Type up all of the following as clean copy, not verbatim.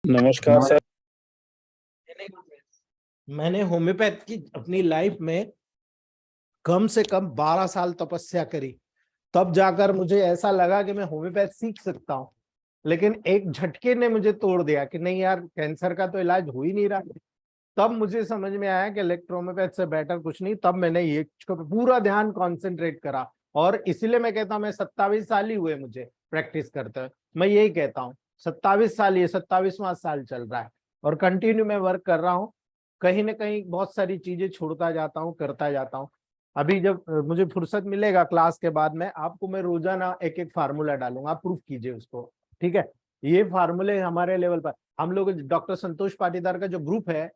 नमस्कार सर। मैंने होम्योपैथ की अपनी लाइफ में कम से कम 12 साल तपस्या करी, तब जाकर मुझे ऐसा लगा कि मैं होम्योपैथ सीख सकता हूँ। लेकिन एक झटके ने मुझे तोड़ दिया कि नहीं यार, कैंसर का तो इलाज हो ही नहीं रहा। तब मुझे समझ में आया कि इलेक्ट्रोहोम्योपैथ से बेटर कुछ नहीं। तब मैंने ये पूरा ध्यान कॉन्सेंट्रेट करा, और इसीलिए मैं कहता हूँ, मैं 27 साल ही हुए मुझे प्रैक्टिस करते हुए। मैं यही कहता हूँ 27 साल, ये 27वां साल चल रहा है और कंटिन्यू मैं वर्क कर रहा हूँ। कहीं ना कहीं बहुत सारी चीजें छोड़ता जाता हूँ, करता जाता हूँ। अभी जब मुझे फुर्सत मिलेगा क्लास के बाद में, आपको मैं रोजाना एक एक फार्मूला डालूंगा, आप प्रूफ कीजिए उसको। ठीक है, ये फार्मूले हमारे लेवल पर हम लोग, डॉक्टर संतोष पाटीदार का जो ग्रुप है,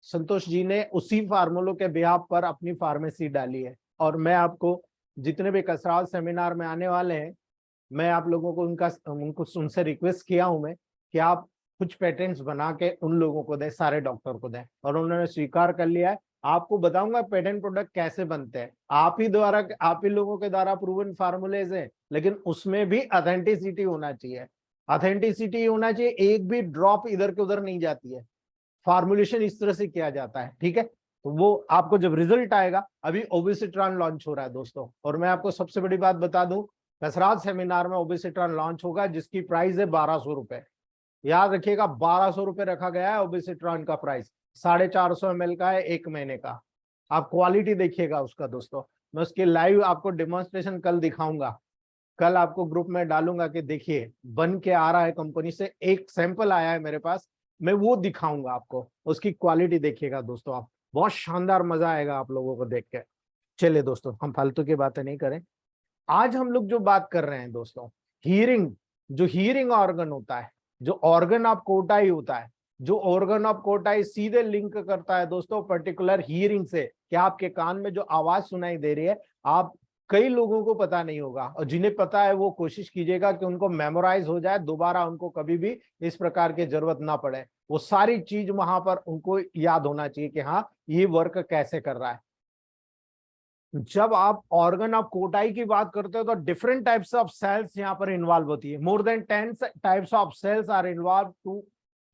संतोष जी ने उसी फार्मूलों के बिहाफ पर अपनी फार्मेसी डाली है। और मैं आपको जितने भी कसराल सेमिनार में आने वाले हैं, मैं आप लोगों को उनको उनसे रिक्वेस्ट किया हूं मैं कि आप कुछ पेटेंट्स बना के उन लोगों को दें, सारे डॉक्टर को दें, और उन्होंने स्वीकार कर लिया है। आपको बताऊंगा पेटेंट प्रोडक्ट कैसे बनते हैं। आप ही लोगों के द्वारा प्रूवन फार्मूलेज है, लेकिन उसमें भी ऑथेंटिसिटी होना चाहिए। ऑथेंटिसिटी होना चाहिए, एक भी ड्रॉप इधर के उधर नहीं जाती है। फार्मुलेशन इस तरह से किया जाता है। ठीक है, तो वो आपको जब रिजल्ट आएगा, अभी ओबेसिट्रॉन लॉन्च हो रहा है दोस्तों, और मैं आपको सबसे बड़ी बात बता दूं, कसराज सेमिनार में ओबेसिट्रॉन लॉन्च होगा जिसकी प्राइस है 1200 रुपए। याद रखिएगा, 1200 रुपए रखा गया है ओबेसिट्रॉन का प्राइस। 450 ml का है, 1 महीने का। आप क्वालिटी देखिएगा उसका दोस्तों। मैं उसके लाइव आपको डेमोन्स्ट्रेशन कल दिखाऊंगा, कल आपको ग्रुप में डालूंगा कि देखिए बन के आ रहा है कंपनी से। एक सैंपल आया है मेरे पास, मैं वो दिखाऊंगा आपको, उसकी क्वालिटी देखिएगा दोस्तों आप। बहुत शानदार मजा आएगा आप लोगों को देख के। चलिए दोस्तों, हम फालतू की बातें नहीं करें। आज हम लोग जो बात कर रहे हैं दोस्तों, हीयरिंग, जो हीयरिंग ऑर्गन होता है, जो ऑर्गन ऑफ कोटाई होता है, जो ऑर्गन ऑफ कोटाई सीधे लिंक करता है दोस्तों पर्टिकुलर हीयरिंग से, कि आपके कान में जो आवाज सुनाई दे रही है, आप कई लोगों को पता नहीं होगा, और जिन्हें पता है वो कोशिश कीजिएगा कि उनको मेमोराइज हो जाए, दोबारा उनको कभी भी इस प्रकार की जरूरत ना पड़े। वो सारी चीज वहां पर उनको याद होना चाहिए कि हाँ, ये वर्क कैसे कर रहा है। जब आप ऑर्गन ऑफ कोटाई की बात करते हो तो डिफरेंट टाइप्स ऑफ सेल्स यहाँ पर इन्वॉल्व होती है। More than 10 types of cells are involve to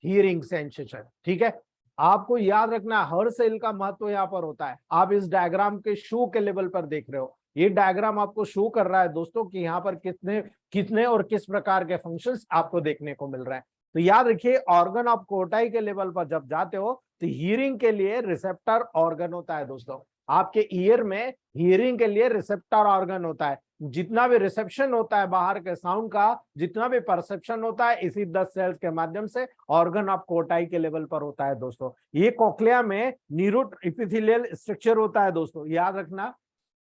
hearing sensation. ठीक है, आपको याद रखना है, हर सेल का महत्व यहाँ पर होता है। आप इस डायग्राम के शो के लेवल पर देख रहे हो, ये डायग्राम आपको शो कर रहा है दोस्तों कि यहाँ पर कितने कितने और किस प्रकार के फंक्शंस आपको देखने को मिल रहे हैं। तो याद रखिए, ऑर्गन ऑफ कोटाई के लेवल पर जब जाते हो तो हियरिंग के लिए रिसेप्टर ऑर्गन होता है दोस्तों। आपके ईयर में हियरिंग के लिए रिसेप्टर ऑर्गन होता है। जितना भी रिसेप्शन होता है बाहर के साउंड का, जितना भी परसेप्शन होता है, इसी 10 सेल्स के माध्यम से ऑर्गन ऑफ कोटाई के लेवल पर होता है दोस्तों। ये कोक्लिया में न्यूरो एपिथेलियल स्ट्रक्चर होता है दोस्तों, याद रखना।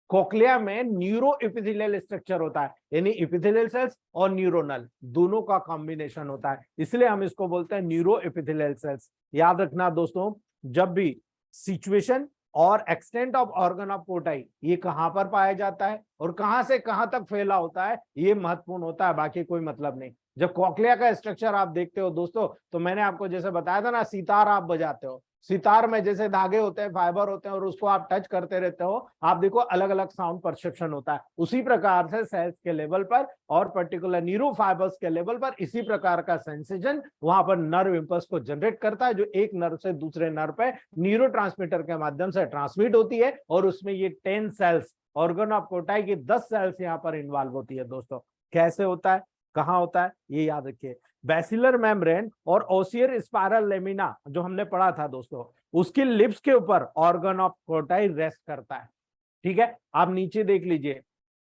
कोक्लिया में न्यूरो एपिथेलियल स्ट्रक्चर होता है, यानी एपिथेलियल सेल्स और न्यूरोनल दोनों का कॉम्बिनेशन होता है, इसलिए हम इसको बोलते हैं न्यूरो एपिथेलियल सेल्स। याद रखना दोस्तों, जब भी सिचुएशन और एक्सटेंट ऑफ ऑर्गन ऑफ कोटाई, ये कहां पर पाया जाता है और कहां से कहां तक फैला होता है, ये महत्वपूर्ण होता है, बाकी कोई मतलब नहीं। जब कोक्लिया का स्ट्रक्चर आप देखते हो दोस्तों, तो मैंने आपको जैसे बताया था ना, सितार आप बजाते हो, सितार में जैसे धागे होते हैं, फाइबर होते हैं, और उसको आप टच करते रहते हो, आप देखो अलग अलग साउंड परसेप्शन होता है। उसी प्रकार से सेल्स के लेवल पर और पर्टिकुलर न्यूरो फाइबर्स के लेवल पर इसी प्रकार का सेंसेशन वहां पर नर्व इंपल्स को जनरेट करता है, जो एक नर्व से दूसरे नर्व पे न्यूरो के माध्यम से ट्रांसमिट होती है, और उसमें ये 10 सेल्स, ऑर्गन ऑफ कोटाई की 10 सेल्स यहाँ पर इन्वॉल्व होती है दोस्तों। कैसे होता है, कहाँ होता है, ये याद रखिए। बैसिलर मेम्ब्रेन और ओसियर स्पाइरल लेमिना जो हमने पढ़ा था दोस्तों, उसकी लिप्स के ऊपर ऑर्गन ऑफ कोटाई रेस्ट करता है। ठीक है, आप नीचे देख लीजिए,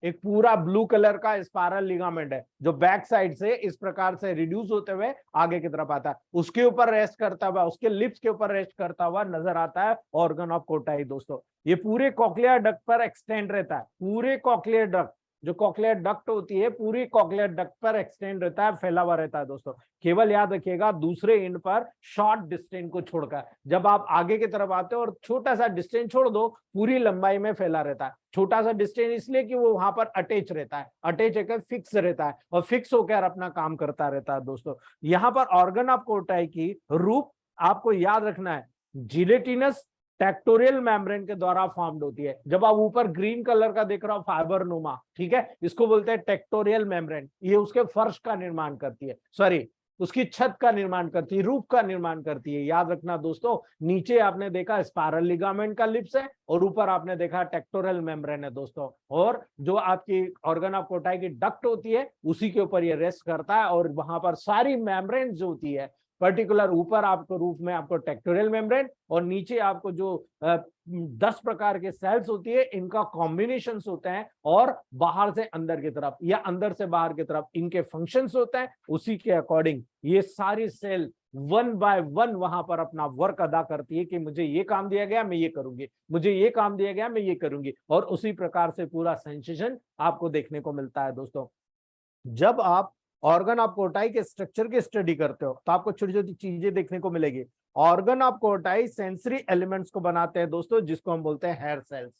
एक पूरा ब्लू कलर का स्पाइरल लिगामेंट है, जो बैक साइड से इस प्रकार से रिड्यूस होते हुए आगे की तरफ आता है, उसके ऊपर रेस्ट करता हुआ, उसके लिप्स के ऊपर रेस्ट करता हुआ नजर आता है ऑर्गन ऑफ कोटाई दोस्तों। ये पूरे कॉक्लियर डक्ट पर एक्सटेंड रहता है, पूरे कॉक्लियर डक्ट, जो कॉक्लियर डक्ट होती है पूरी कॉक्लियर डक्ट पर एक्सटेंड रहता है, फैला हुआ रहता है दोस्तों। केवल याद रखिएगा, दूसरे एंड पर शॉर्ट डिस्टेंस को छोड़कर, जब आप आगे की तरफ आते हो और छोटा सा डिस्टेंस छोड़ दो, पूरी लंबाई में फैला रहता है। छोटा सा डिस्टेंस इसलिए कि वो वहां पर अटैच रहता है, अटैच होकर फिक्स रहता है, और फिक्स होकर अपना काम करता रहता है दोस्तों। यहाँ पर ऑर्गन ऑफ कोटाई की रूप आपको याद रखना है, जिलेटिनस टेक्टोरियल मेम्ब्रेन के द्वारा फॉर्म्ड होती है। जब आप ऊपर ग्रीन कलर का देख रहा हो फाइबर नुमा, ठीक है, इसको बोलते हैं टेक्टोरियल मेम्ब्रेन, ये उसके फर्श का निर्माण करती है, सॉरी उसकी छत का निर्माण करती है, रूफ का निर्माण करती है। याद रखना दोस्तों, नीचे आपने देखा स्पाइरल लिगामेंट का लिप्स है और ऊपर आपने देखा टेक्टोरल मेम्ब्रेन है दोस्तों, और जो आपकी ऑर्गन ऑफ कोटाई की डक्ट होती है उसी के ऊपर ये रेस्ट करता है, और वहां पर सारी मेम्ब्रेन जो होती है पर्टिकुलर, ऊपर आपको रूफ में आपको टेक्टोरियल मेम्ब्रेन और नीचे आपको जो 10 प्रकार के सेल्स होती है, इनका कॉम्बिनेशन होते हैं, और बाहर से अंदर की तरफ या अंदर से बाहर की तरफ इनके फंक्शंस होते हैं। उसी के अकॉर्डिंग ये सारी सेल वन बाय वन वहां पर अपना वर्क अदा करती है कि मुझे ये काम दिया गया मैं ये करूंगी, मुझे ये काम दिया गया मैं ये करूंगी, और उसी प्रकार से पूरा सेंसेशन आपको देखने को मिलता है दोस्तों। जब आप ऑर्गन ऑफ कोटाई के स्ट्रक्चर की स्टडी करते हो तो आपको छोटी छोटी चीजें देखने को मिलेगी। Organ of Kotai sensory elements को बनाते हैं दोस्तों, जिसको हम बोलते हैं हेयर सेल्स।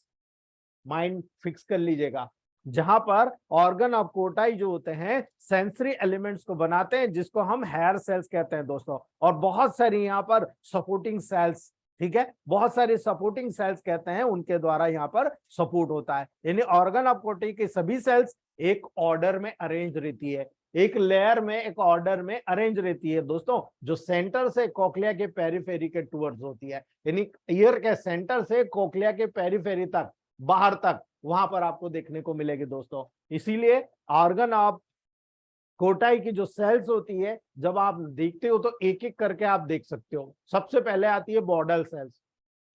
माइंड फिक्स कर लीजिएगा, जहां पर ऑर्गन ऑफ कोटाई जो होते हैं सेंसरी एलिमेंट्स को बनाते हैं, जिसको हम हेयर सेल्स कहते हैं दोस्तों। और बहुत सारी यहाँ पर सपोर्टिंग सेल्स, ठीक है, बहुत सारी सपोर्टिंग सेल्स कहते हैं, उनके द्वारा यहाँ पर सपोर्ट होता है। यानी ऑर्गन ऑफ कोटाई की सभी सेल्स एक ऑर्डर में अरेंज रहती है, एक लेयर में, एक ऑर्डर में अरेंज रहती है दोस्तों, जो सेंटर से कोक्लिया के पेरिफेरी के टूवर्ड्स होती है। यानी ईयर के सेंटर से कोक्लिया के पेरिफेरी तक, बाहर तक, वहां पर आपको देखने को मिलेगी दोस्तों। इसीलिए ऑर्गन ऑफ कोटाई की जो सेल्स होती है, जब आप देखते हो तो एक एक करके आप देख सकते हो। सबसे पहले आती है बॉर्डल सेल्स,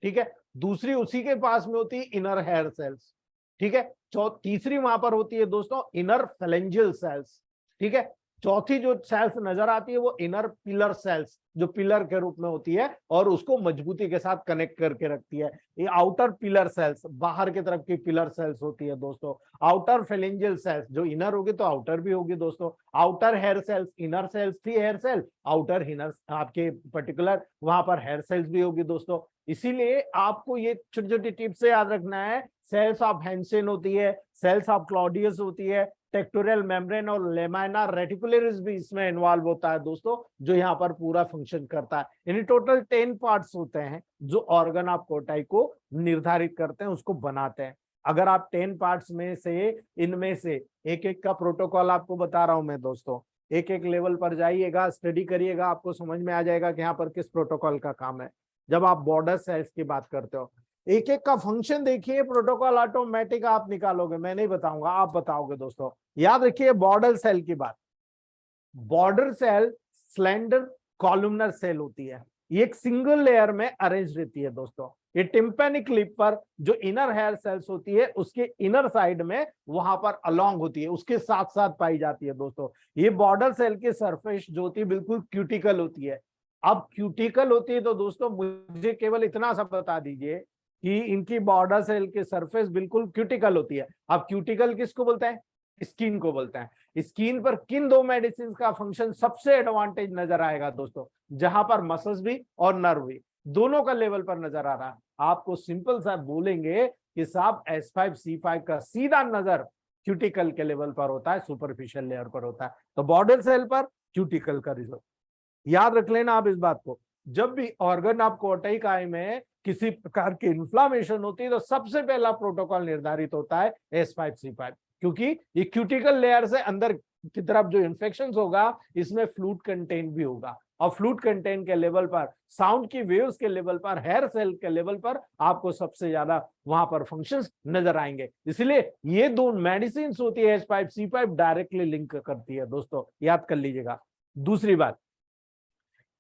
ठीक है, दूसरी उसी के पास में होती है इनर हेयर सेल्स, ठीक है, तीसरी वहां पर होती है दोस्तों इनर फेलेंजियल सेल्स, ठीक है, चौथी जो सेल्स नजर आती है वो इनर पिलर सेल्स, जो पिलर के रूप में होती है और उसको मजबूती के साथ कनेक्ट करके रखती है। ये आउटर पिलर सेल्स, बाहर की तरफ की पिलर सेल्स होती है दोस्तों। आउटर फेलेंजियल सेल्स, जो इनर होगी तो आउटर भी होगी दोस्तों। Outer hair cells, inner cells थी हेयर सेल, आउटर इनर आपके पर्टिकुलर वहां पर हेयर सेल्स भी होगी दोस्तों। इसीलिए आपको ये छोटी छोटी टिप्स से याद रखना है। सेल्स ऑफ हेंसन होती है, सेल्स ऑफ क्लॉडियस होती है, टेक्टोरियल मेम्ब्रेन और लेमाइना रेटिकुलरिस भी इसमें इन्वॉल्व होता है दोस्तों, जो यहाँ पर पूरा फंक्शन करता है। यानी टोटल 10 पार्ट्स होते हैं जो ऑर्गन ऑफ कोटाई को निर्धारित करते हैं, उसको बनाते हैं। अगर आप 10 पार्ट्स में से इनमें से एक एक का प्रोटोकॉल आपको बता रहा हूं मैं दोस्तों, एक एक लेवल पर जाइएगा, स्टडी करिएगा, आपको समझ में आ जाएगा कि यहाँ पर किस प्रोटोकॉल का काम है। जब आप बॉर्डर सेल्स की बात करते हो, एक एक का फंक्शन देखिए, प्रोटोकॉल ऑटोमेटिक आप निकालोगे, मैं नहीं बताऊंगा, आप बताओगे दोस्तों। याद रखिए बॉर्डर सेल की बात, border cell slender columnar cell होती है, ये एक सिंगल लेयर में अरेंज रहती है दोस्तों। ये टिम्पैनिक लिप पर जो इनर हेयर सेल्स होती है उसके इनर साइड में वहां पर अलोंग होती है, उसके साथ साथ पाई जाती है दोस्तों। ये बॉर्डर सेल की सरफेस जो होती है बिल्कुल क्यूटिकल होती है। अब क्यूटिकल होती है तो दोस्तों मुझे केवल इतना सा बता दीजिए कि इनकी बॉर्डर सेल की सरफेस बिल्कुल क्यूटिकल होती है। अब क्यूटिकल किसको बोलते हैं? स्किन को बोलते हैं। स्किन पर किन दो मेडिसिन का फंक्शन सबसे एडवांटेज नजर आएगा दोस्तों? जहां पर मसल्स भी और नर्व भी दोनों का लेवल पर नजर आ रहा है। आपको सिंपल सा बोलेंगे कि साहब S5C5 का सीधा नजर क्यूटिकल के लेवल पर होता है, सुपरफिशियल लेयर पर होता है। तो बॉर्डर सेल पर क्यूटिकल का रिजल्ट याद रख लेना आप इस बात को। जब भी ऑर्गन ऑफ कोटाई में किसी प्रकार की इन्फ्लामेशन होती है तो सबसे पहला प्रोटोकॉल निर्धारित होता है S5C5, क्योंकि ये क्यूटिकल लेयर से अंदर की तरफ जो इन्फेक्शन होगा इसमें फ्लूइड कंटेंट भी होगा, और फ्लूइड कंटेंट के लेवल पर, साउंड की वेव्स के लेवल पर, हेयर सेल के लेवल पर आपको सबसे ज्यादा वहां पर फंक्शंस नजर आएंगे। इसलिए ये दो मेडिसिन होती है S5C5 डायरेक्टली लिंक करती है दोस्तों, याद कर लीजिएगा। दूसरी बात,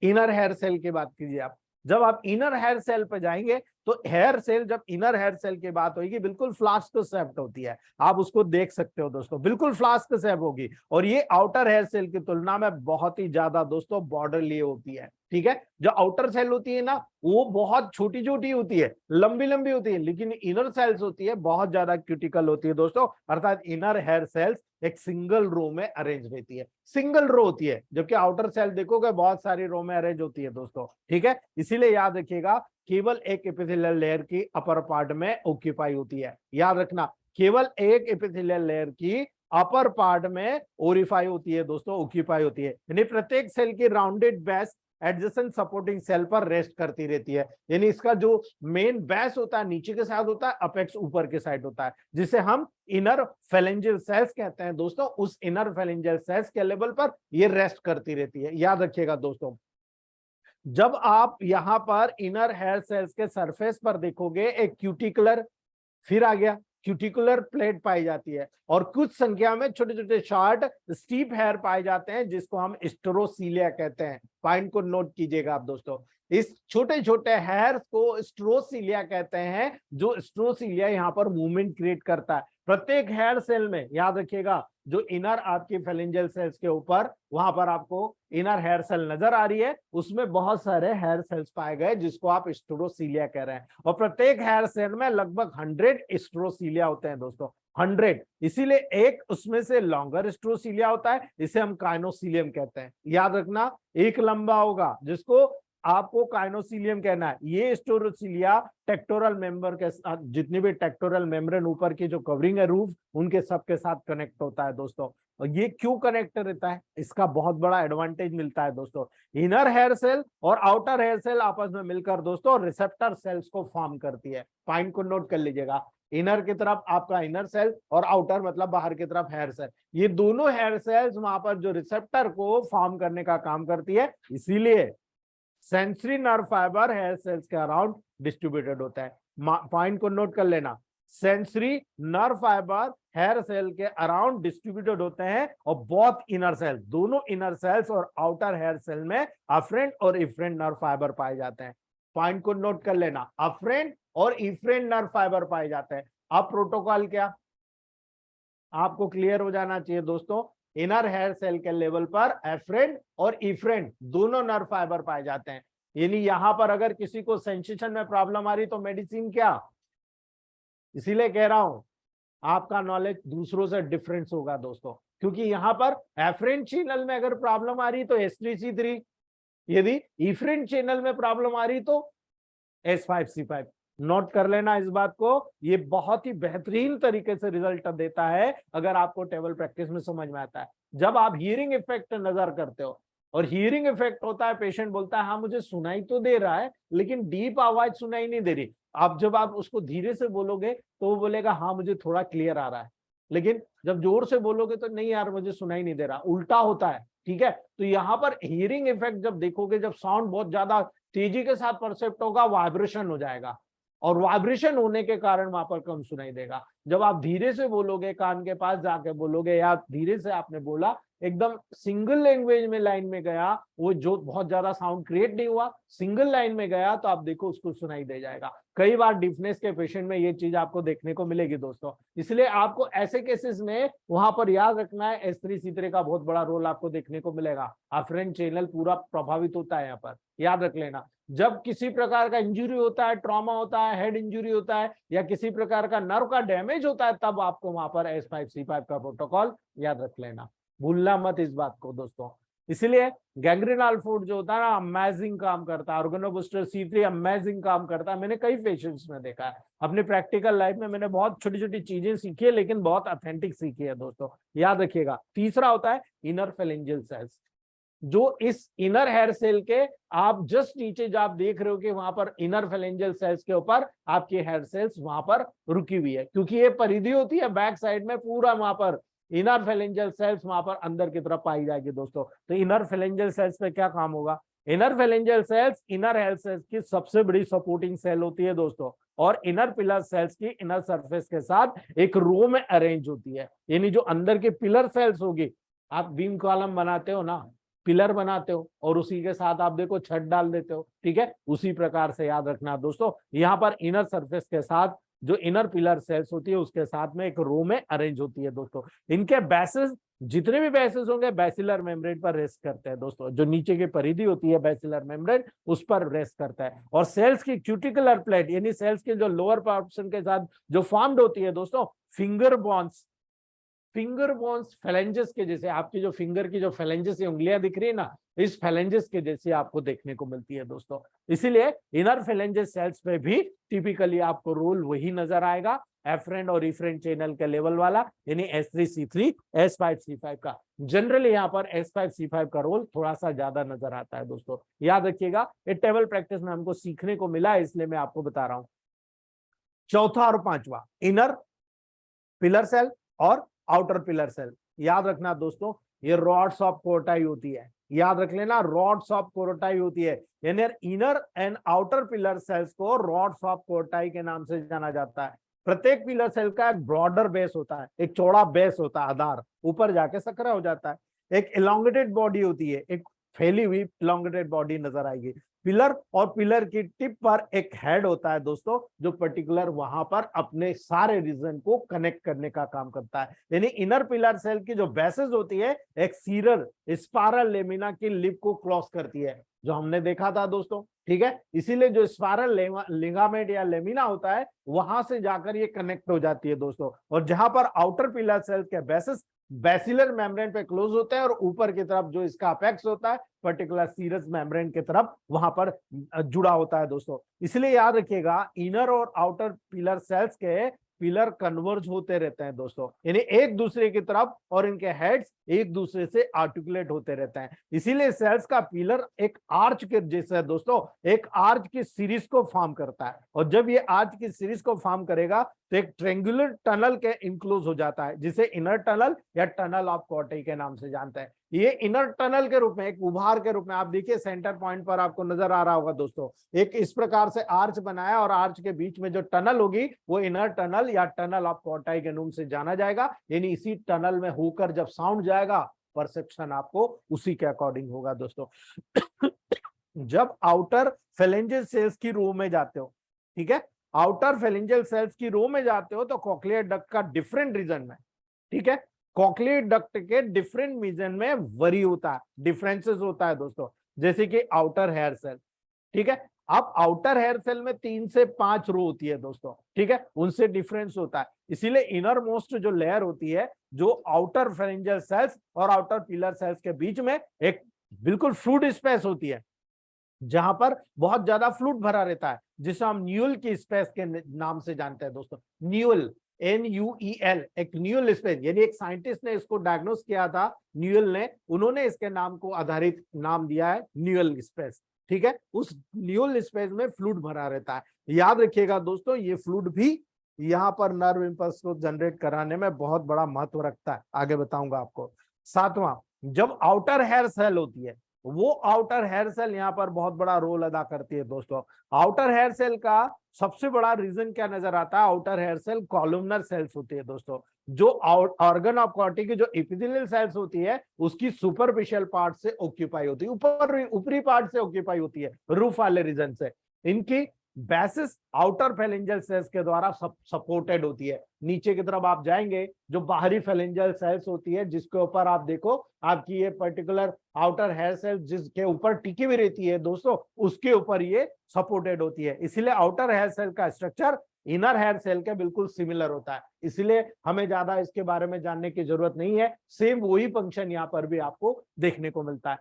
इनर हेयर सेल की बात कीजिए आप। जब आप इनर हेयर सेल पर जाएंगे तो हेयर सेल, जब इनर हेयर सेल की बात होगी बिल्कुल फ्लास्क शेप होती है, आप उसको देख सकते हो दोस्तों, बिल्कुल फ्लास्क शेप होगी, और ये आउटर हेयर सेल की तुलना में बहुत ही ज्यादा दोस्तों बॉर्डर लिए होती है, ठीक है। जो आउटर सेल होती है ना वो बहुत छोटी छोटी होती है, लंबी लंबी होती है, लेकिन इनर सेल्स होती है बहुत ज्यादा क्यूटिकल होती है दोस्तों। अर्थात इनर हेयर सेल्स एक सिंगल रो में अरेंज रहती है, सिंगल रो होती है, जबकि आउटर सेल देखोगे बहुत सारी रो में अरेंज होती है दोस्तों, ठीक है। इसीलिए याद रखिएगा केवल एक एपिथेलियल लेयर की अपर पार्ट में ऑक्यूपाई होती है। याद रखना केवल एक एपिथेलियल लेयर की अपर पार्ट में ओरिफाई होती है दोस्तों, ऑक्यूपाई होती है। यानी प्रत्येक सेल की rounded base adjacent supporting cell पर रेस्ट करती रहती है। यानी इसका जो मेन बेस होता है नीचे के साइड होता है, अपेक्स ऊपर के साइड होता है, जिसे हम इनर फेलेंजियल सेल्स कहते हैं दोस्तों। उस इनर फेलेंजियल सेल्स के लेवल पर ये रेस्ट करती रहती है। याद रखिएगा दोस्तों, जब आप यहां पर इनर हेयर सेल्स के सरफेस पर देखोगे एक क्यूटिकुलर, फिर आ गया क्यूटिकुलर प्लेट पाई जाती है, और कुछ संख्या में छोटे छोटे शॉर्ट स्टीप हेयर पाए जाते हैं जिसको हम स्टेरोसीलिया कहते हैं। पॉइंट को नोट कीजिएगा आप दोस्तों, इस छोटे छोटे हेयर को स्टेरोसीलिया कहते हैं, जो स्टेरोसीलिया यहाँ पर मूवमेंट क्रिएट करता है प्रत्येक हेयर सेल में। याद रखिएगा, जो इनर आपकी फेलेंजियल सेल्स के ऊपर वहां पर आपको इनर हेयर सेल नजर आ रही है, उसमें बहुत सारे हेयर सेल्स पाए गए जिसको आप स्टेरोसीलिया कह रहे हैं, और प्रत्येक हेयर सेल में लगभग 100 स्टेरोसीलिया होते हैं दोस्तों, 100। इसीलिए एक उसमें से लॉन्गर स्टेरोसीलिया होता है, इसे हम काइनोसीलियम कहते हैं। याद रखना, एक लंबा होगा जिसको आपको काइनोसीलियम कहना है। ये स्टेरोसीलिया टेक्टोरल मेंबर के साथ, जितनी भी टेक्टोरल मेम्ब्रेन ऊपर की जो कवरिंग है रूफ, उनके सबके साथ कनेक्ट होता है दोस्तों। और ये क्यों कनेक्ट रहता है, इसका बहुत बड़ा एडवांटेज मिलता है दोस्तों। इनर हेयर सेल और आउटर हेयर सेल आपस में मिलकर दोस्तों रिसेप्टर सेल्स को फॉर्म करती है। पॉइंट को नोट कर लीजिएगा, इनर की तरफ आपका इनर सेल और आउटर मतलब बाहर की तरफ हेयर सेल, ये दोनों हेयर सेल्स वहां पर जो रिसेप्टर को फॉर्म करने का काम करती है। इसीलिए sensory nerve fibre hair cells के अराउंड डिस्ट्रीब्यूटेड होता है। पॉइंट को नोट कर लेना, sensory nerve fibre hair cell के अराउंड डिस्ट्रीब्यूटेड होते हैं, और बहुत इनर सेल, दोनों इनर सेल्स और आउटर हेयर सेल में अफरेंट और इफरेंट नर्व फाइबर पाए जाते हैं। पॉइंट को नोट कर लेना, अफरेंट और इफरेंट नर्व फाइबर पाए जाते हैं। अब प्रोटोकॉल क्या आपको क्लियर हो जाना चाहिए दोस्तों, इनर हेयर सेल के लेवल पर एफरेंट और इफरेंट दोनों नर्व फाइबर पाए जाते हैं। यानी यहां पर अगर किसी को सेंसेशन में प्रॉब्लम आ रही तो मेडिसिन क्या, इसीलिए कह रहा हूं आपका नॉलेज दूसरों से डिफरेंस होगा दोस्तों, क्योंकि यहां पर एफरेंट चैनल में अगर प्रॉब्लम आ रही तो S3C3, यदि इफरेंट चैनल में प्रॉब्लम आ रही तो S5C5। नोट कर लेना इस बात को, ये बहुत ही बेहतरीन तरीके से रिजल्ट देता है अगर आपको टेबल प्रैक्टिस में समझ में आता है। जब आप हियरिंग इफेक्ट नजर करते हो, और हियरिंग इफेक्ट होता है, पेशेंट बोलता है हाँ मुझे सुनाई तो दे रहा है लेकिन डीप आवाज सुनाई नहीं दे रही। आप जब आप उसको धीरे से बोलोगे तो वो बोलेगा हाँ मुझे थोड़ा क्लियर आ रहा है, लेकिन जब जोर से बोलोगे तो नहीं यार मुझे सुनाई नहीं दे रहा, उल्टा होता है। ठीक है, तो यहाँ पर हियरिंग इफेक्ट जब देखोगे, जब साउंड बहुत ज्यादा तेजी के साथ परसेप्ट होगा, वाइब्रेशन हो जाएगा, और वाइब्रेशन होने के कारण वहां पर कम सुनाई देगा। जब आप धीरे से बोलोगे, कान के पास जाके बोलोगे, या धीरे से आपने बोला, एकदम सिंगल लैंग्वेज में लाइन में गया, वो जो बहुत ज्यादा साउंड क्रिएट नहीं हुआ, सिंगल लाइन में गया, तो आप देखो उसको सुनाई दे जाएगा। कई बार डिफनेस के पेशेंट में ये चीज आपको देखने को मिलेगी दोस्तों। इसलिए आपको ऐसे केसेस में वहां पर याद रखना है, S3C3 का बहुत बड़ा रोल आपको देखने को मिलेगा। अफरेंट चैनल पूरा प्रभावित होता है यहाँ पर, याद रख लेना। जब किसी प्रकार का इंजरी होता है, ट्रॉमा होता है, हेड इंजरी होता है, या किसी प्रकार का नर्व का डैमेज होता है, तब आपको वहां पर S5C5 का प्रोटोकॉल याद रख लेना, भूलना मत इस बात को दोस्तों। इसलिए गैंग्रीनल फूड जो होता है ना, अमेजिंग काम करता है। ऑर्गेनोबूस्टर C3 अमेजिंग काम करता है। मैंने कई पेशेंट्स में देखा है, अपनी प्रैक्टिकल लाइफ में मैंने बहुत छोटी छोटी चीजें सीखी है, लेकिन बहुत ऑथेंटिक सीखी है दोस्तों, याद रखिएगा। तीसरा होता है इनर फेलेंजियल सेल्स, जो इस इनर हेयर सेल के आप जस्ट नीचे जो आप देख रहे हो कि वहां पर इनर फेलेंजियल सेल्स के ऊपर आपकी हेयर सेल्स वहां पर रुकी हुई है, क्योंकि ये परिधि होती है बैक साइड में, पूरा वहां पर इनर फेलेंजियल सेल्स वहां पर अंदर की तरफ पाई जाएगी दोस्तों। तो इनर फेलेंजियल सेल्स पे क्या काम होगा, inner phalangeal cells inner hair cells की सबसे बड़ी सपोर्टिंग सेल होती है दोस्तों, और इनर पिलर सेल्स की इनर सरफेस के साथ एक रो में अरेंज होती है। यानी जो अंदर के पिलर सेल्स होगी, आप बीम कॉलम बनाते हो ना, पिलर बनाते हो, और उसी के साथ आप देखो छत डाल देते हो, ठीक है, उसी प्रकार से याद रखना दोस्तों। यहाँ पर इनर सरफेस के साथ जो इनर पिलर सेल्स होती है उसके साथ में एक रो में अरेंज होती है दोस्तों। इनके बेसिस, जितने भी बेसिस होंगे बैसिलर मेम्ब्रेन पर रेस्ट करते हैं दोस्तों। जो नीचे की परिधि होती है बैसिलर मेम्ब्रेन, उस पर रेस्ट करता है। और सेल्स की क्यूटिकुलर प्लेट, यानी सेल्स के जो लोअर पोर्शन के साथ जो फॉर्म्ड होती है दोस्तों, finger bones, finger bones phalanges के जैसे, आपकी जो फिंगर की जो फेलेंजेस उंगलियां दिख रही है ना, इस फेलेंजेस के जैसे आपको देखने को मिलती है दोस्तों। इसीलिए इनर फेलेंजेस सेल्स पे भी टिपिकली आपको रोल वही नजर आएगा। एफरेंट और इफरेंट चैनल के लेवल वाला, यानी S3C3 S5C5 का। जनरली यहाँ पर S5C5 का रोल थोड़ा सा ज्यादा नजर आता है दोस्तों, याद रखिएगा। ये टेबल प्रैक्टिस में हमको सीखने को मिला है, इसलिए मैं आपको बता रहा हूं। चौथा और पांचवा, इनर पिलर सेल और आउटर पिलर सेल। याद रखना दोस्तों, ये रॉड्स ऑफ कोर्टाई होती है, याद रख लेना, रॉड्स ऑफ कोर्टाई होती है। यानी inner and outer pillar cells को रॉड्स ऑफ कोर्टाई के नाम से जाना जाता है। प्रत्येक पिलर सेल का एक ब्रॉडर बेस होता है, एक चौड़ा बेस होता है, आधार ऊपर जाके सकरा हो जाता है। एक इलोंगेटेड बॉडी होती है, एक फैली हुई इलोंगेटेड बॉडी नजर आएगी। पिलर और पिलर की टिप पर एक हेड होता है दोस्तों, जो पर्टिकुलर वहां पर अपने सारे रीजन को कनेक्ट करने का काम करता है। यानी इनर पिलर सेल की जो बेसिस होती है, एक सीरल स्पाइरल लेमिना की लिप को क्रॉस करती है, जो हमने देखा था दोस्तों, ठीक है। इसीलिए जो स्पाइरल लिगामेंट या लेमिना होता है, वहां से जाकर ये कनेक्ट हो जाती है दोस्तों। और जहां पर आउटर पिलर सेल के बेसिस बेसिलर मेम्ब्रेन पे क्लोज होते हैं, और ऊपर की तरफ जो इसका अपेक्स होता है पर्टिकुलर सीरस मेम्ब्रेन की तरफ वहां पर जुड़ा होता है दोस्तों। इसलिए याद रखिएगा, इनर और आउटर पिलर सेल्स के पिलर कन्वर्ज होते रहते हैं दोस्तों, यानी एक दूसरे की तरफ, और इनके हेड्स एक दूसरे से आर्टिकुलेट होते रहते हैं। इसीलिए सेल्स का पिलर एक आर्च के जैसे है दोस्तों, एक आर्च की सीरीज को फॉर्म करता है। और जब ये आर्च की सीरीज को फॉर्म करेगा तो एक ट्रेंगुलर टनल के इंक्लोज हो जाता है, जिसे इनर टनल या टनल ऑफ कोर्टाई के नाम से जानते हैं। ये इनर टनल के रूप में, एक उभार के रूप में, आप देखिए सेंटर पॉइंट पर आपको नजर आ रहा होगा दोस्तों, एक इस प्रकार से आर्च बनाया, और आर्च के बीच में जो टनल होगी वो इनर टनल या टनल ऑफ कोर्टाई के नाम से जाना जाएगा। यानी इसी टनल में होकर जब साउंड जाएगा, परसेप्शन आपको उसी के अकॉर्डिंग होगा दोस्तों। जब आउटर फेलेंजियल सेल्स की रो में जाते हो, ठीक है, आउटर फेलेंजियल सेल्स की रो में जाते हो तो कॉक्लियर डक्ट का डिफरेंट रीजन में, ठीक है, कॉक्लियर डक्ट के डिफरेंट रीजन में वरी होता है, डिफरेंसेस होता है दोस्तों। जैसे कि आउटर हेयर सेल, ठीक है, अब आउटर हेयर सेल में 3 से 5 रो होती है दोस्तों, ठीक है, उनसे डिफरेंस होता है। इसीलिए इनर मोस्ट जो लेयर होती है, जो आउटर फेरेंजियल सेल्स और आउटर पिलर सेल्स के बीच में एक बिल्कुल फ्लूइड स्पेस होती है, जहां पर बहुत ज्यादा फ्लूइड भरा रहता है, जिसे हम न्यूल की स्पेस के नाम से जानते हैं दोस्तों। न्यूल, NUEL, एक न्यूल स्पेस, यानी एक साइंटिस्ट ने इसको डायग्नोस किया था, न्यूल ने, उन्होंने इसके नाम को आधारित नाम दिया है न्यूल स्पेस, ठीक है। उस न्यूल स्पेस में फ्लूइड भरा रहता है। याद रखिएगा दोस्तों, ये फ्लूइड भी यहाँ पर नर्व इंपल्स को जनरेट कराने में बहुत बड़ा महत्व रखता है, आगे बताऊंगा आपको। सातवां, जब आउटर हेयर सेल होती है, वो आउटर हेयर सेल यहाँ पर बहुत बड़ा रोल अदा करती है दोस्तों। आउटर हेयर सेल का सबसे बड़ा रीजन क्या नजर आता है, outer hair cell columnar cells होती है दोस्तों। जो ऑर्गन ऑफ कोर्टी की जो एपिथेलियल सेल्स होती है, उसकी सुपरफिशियल पार्ट से ऑक्यूपाई होती है, ऊपरी पार्ट से ऑक्यूपाई होती है, रूफ वाले रीजन से। इनकी बेसिस आउटर फेलेंजियल सेल्स के द्वारा सपोर्टेड होती है। नीचे की तरफ आप जाएंगे, जो बाहरी फेलेंजियल सेल्स होती है, जिसके ऊपर आप देखो, आपकी ये पर्टिकुलर आउटर हेयर सेल जिसके ऊपर टिकी हुई रहती है दोस्तों, उसके ऊपर ये सपोर्टेड होती है। इसीलिए आउटर हेयर सेल का स्ट्रक्चर इनर हेयर सेल के बिल्कुल सिमिलर होता है, इसलिए हमें ज्यादा इसके बारे में जानने की जरूरत नहीं है। सेम वही फंक्शन यहाँ पर भी आपको देखने को मिलता है।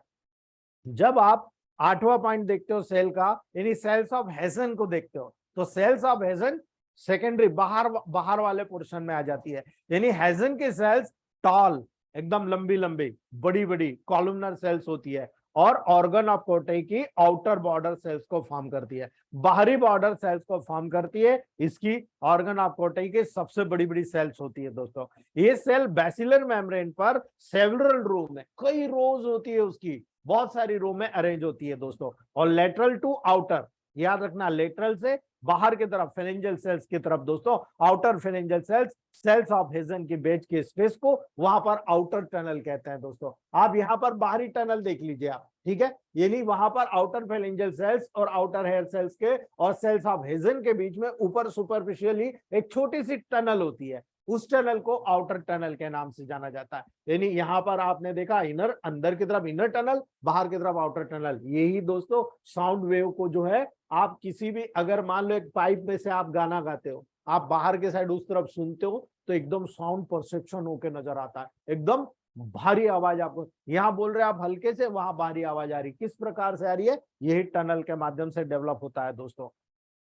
जब आप 8वां पॉइंट देखते हो सेल का, यानी सेल्स ऑफ हेसन को देखते हो, तो सेल्स ऑफ हेसन सेकेंडरी, बाहर वाले पोर्शन में आ जाती है। यानी हेसन की सेल्स टॉल, एकदम लंबी लंबी बड़ी बड़ी कॉलमनर सेल्स होती है, और ऑर्गन ऑफ कोर्टाई की आउटर बॉर्डर सेल्स को फॉर्म करती है, बाहरी बॉर्डर सेल्स को फॉर्म करती है। इसकी ऑर्गन ऑफ कोर्टाई की सबसे बड़ी बड़ी सेल्स होती है दोस्तों। ये सेल बेसिलर मेम्ब्रेन पर सेवरल रो में, कई रोज होती है उसकी, बहुत सारी रो में अरेंज होती है दोस्तों। और लेटरल टू आउटर, याद रखना, लेटरल से बाहर की तरफ फेरेंजियल सेल्स की तरफ दोस्तों, outer phalangeal cells, cells of Hensen की बेच के स्पेस को वहां पर आउटर टनल कहते हैं दोस्तों। आप यहाँ पर बाहरी टनल देख लीजिए आप, ठीक है, यानी वहां पर आउटर फेरेंजियल सेल्स और आउटर हेयर सेल्स के और सेल्स ऑफ हेसन के बीच में ऊपर सुपरफिशियली एक छोटी सी टनल होती है, उस टनल को आउटर टनल के नाम से जाना जाता है। यानी यहाँ पर आपने देखा, इनर, अंदर की तरफ इनर टनल, बाहर की तरफ आउटर टनल। यही दोस्तों साउंड वेव को जो है, आप किसी भी, अगर मान लो एक पाइप में से आप गाना गाते हो, आप बाहर के साइड उस तरफ सुनते हो, तो एकदम साउंड परसेप्शन होके नजर आता है, एकदम भारी आवाज आपको, यहाँ बोल रहे आप हल्के से, वहां भारी आवाज आ रही, किस प्रकार से आ रही है, यही टनल के माध्यम से डेवलप होता है दोस्तों।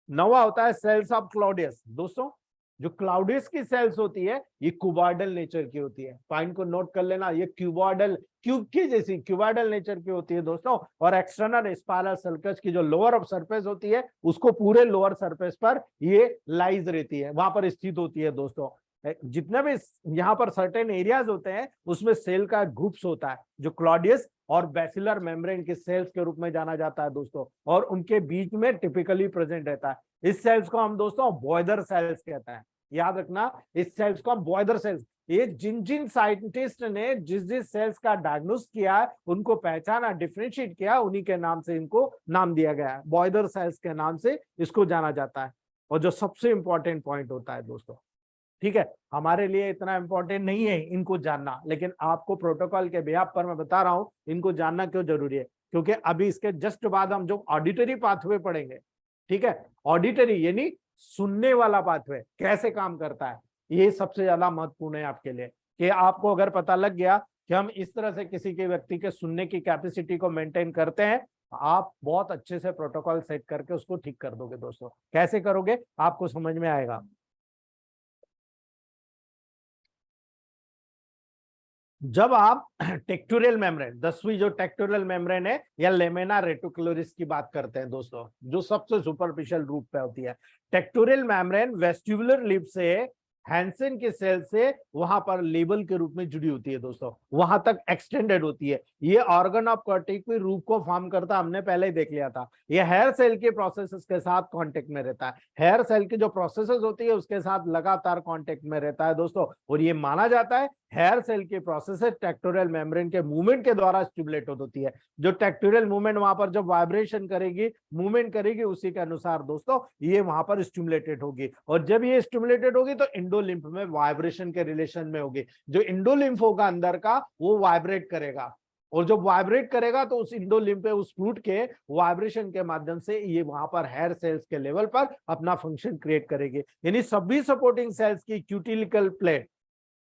9वां होता है सेल्स ऑफ क्लॉडियस दोस्तों। जो क्लाउडियस की सेल्स होती है ये क्यूबॉइडल नेचर की होती है। पॉइंट को नोट कर लेना, ये क्यूबॉइडल, क्यूब की जैसी क्यूबॉइडल नेचर की होती है दोस्तों। और एक्सटर्नल स्पाइरल सर्कस की जो लोअर सरफेस होती है उसको पूरे लोअर सरफेस पर ये लाइज रहती है, वहां पर स्थित होती है दोस्तों। जितने भी यहाँ पर सर्टेन एरियाज होते हैं उसमें सेल का ग्रुप्स होता है जो क्लॉडियस और बैसिलर मेम्ब्रेन के सेल्स के रूप में जाना जाता है दोस्तों, और उनके बीच में टिपिकली प्रेजेंट रहता है। इस सेल्स को हम दोस्तों बॉयदर सेल्स कहते हैं। याद रखना, इस सेल्स को हम बॉयदर सेल्स, ये जिन जिन साइंटिस्ट ने जिस जिस सेल्स का डायग्नोस किया उनको पहचाना, डिफरेंशिएट किया, उन्हीं के नाम से इनको नाम दिया गया है। बॉयदर सेल्स के नाम से इसको जाना जाता है। और जो सबसे इंपॉर्टेंट पॉइंट होता है दोस्तों, ठीक है, हमारे लिए इतना इंपॉर्टेंट नहीं है इनको जानना, लेकिन आपको प्रोटोकॉल के बिहाफ पर मैं बता रहा हूं इनको जानना क्यों जरूरी है, क्योंकि अभी इसके जस्ट बाद हम जो ऑडिटरी पाथवे पढ़ेंगे, ठीक है, ऑडिटरी यानी सुनने वाला पाथवे कैसे काम करता है, ये सबसे ज्यादा महत्वपूर्ण है आपके लिए। कि आपको अगर पता लग गया कि हम इस तरह से किसी के व्यक्ति के सुनने की कैपेसिटी को मेंटेन करते हैं, आप बहुत अच्छे से प्रोटोकॉल सेट करके उसको ठीक कर दोगे दोस्तों। कैसे करोगे आपको समझ में आएगा। जब आप टेक्टोरियल मेम्ब्रेन, 10वीं जो टेक्टोरियल मेम्ब्रेन है या लेमिना रेटिकुलरिस की बात करते हैं दोस्तों, जो सबसे सुपरफिशियल रूप पे होती है, टेक्टोरियल मेम्ब्रेन वेस्टिबुलर लिप से हैंसन के सेल से वहां पर लेबल के रूप में जुड़ी होती है दोस्तों, वहां तक एक्सटेंडेड होती है। ये ऑर्गन ऑफ कॉर्टिकल रूप को फॉर्म करता, हमने पहले ही देख लिया था। ये हेयर सेल के प्रोसेसेस के साथ कांटेक्ट में रहता है, हेयर सेल की जो प्रोसेसेस होती है उसके साथ लगातार कांटेक्ट में रहता है दोस्तों। और ये माना जाता है हेयर सेल की प्रोसेस टेक्टोरियल मेम्ब्रेन के मूवमेंट के द्वारा स्टिमुलेट होती है। जो टेक्टोरियल मूवमेंट वहां पर जब वाइब्रेशन करेगी, मूवमेंट करेगी, उसी के अनुसार दोस्तों ये वहां पर स्टिमुलेटेड होगी। और जब ये स्टिमुलेटेड होगी तो इंडोलिम्फ में वाइब्रेशन के रिलेशन में होगी। जो इंडोलिम्फ होगा अंदर का वो वाइब्रेट करेगा, और जब वाइब्रेट करेगा तो उस इंडोलिम्फ पे, उस फ्लूइड के वाइब्रेशन के माध्यम से ये वहां पर हेयर सेल्स के लेवल पर अपना फंक्शन क्रिएट करेगी। यानी सभी सपोर्टिंग सेल्स की क्यूटिलिकल प्लेट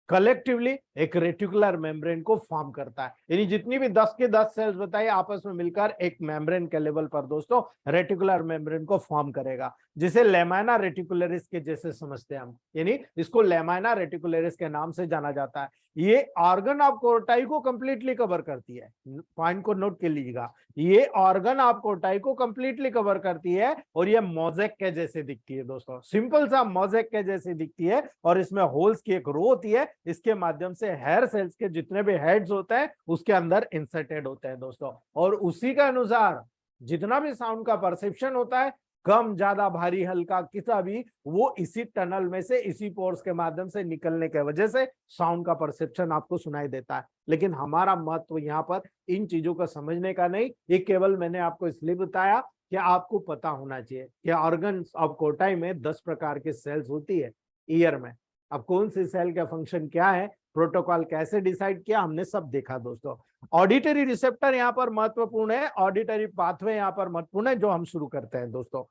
कलेक्टिवली एक रेटिकुलर मेम्ब्रेन को फॉर्म करता है। यानी जितनी भी 10 के 10 सेल्स बताइए आपस में मिलकर एक मेम्ब्रेन के लेवल पर दोस्तों रेटिकुलर मेम्ब्रेन को फॉर्म करेगा, जिसे लेमाइना रेटिकुलरिस के जैसे समझते हैं हम। यानी इसको लेमाइना रेटिकुलरिस के नाम से जाना जाता है। ये ऑर्गन ऑफ कोर्टाई को कंप्लीटली कवर करती है। पॉइंट को नोट कर लीजिएगा, ये ऑर्गन ऑफ कोर्टाई को कंप्लीटली कवर करती है और ये मोज़ेक के जैसे दिखती है दोस्तों, सिंपल सा मोज़ेक के जैसे दिखती है। और इसमें होल्स की एक रो होती है, इसके माध्यम से हेयर सेल्स के जितने भी हेड्स होते हैं उसके अंदर इंसर्टेड होते हैं दोस्तों। और उसी के अनुसार जितना भी साउंड का परसेप्शन होता है, कम ज्यादा भारी हल्का किसा भी, वो इसी टनल में से, इसी पोर्स के माध्यम से निकलने के वजह से साउंड का परसेप्शन आपको सुनाई देता है। लेकिन हमारा महत्व यहाँ पर इन चीजों को समझने का नहीं, ये केवल मैंने आपको इसलिए बताया कि आपको पता होना चाहिए कि ऑर्गन ऑफ कोर्टाई में 10 प्रकार के सेल्स होती है ईयर में। अब कौन सी सेल का फंक्शन क्या है, प्रोटोकॉल कैसे डिसाइड किया, हमने सब देखा दोस्तों। ऑडिटरी रिसेप्टर यहाँ पर महत्वपूर्ण है, ऑडिटरी पाथवे यहाँ पर महत्वपूर्ण है। जो हम शुरू करते हैं दोस्तों,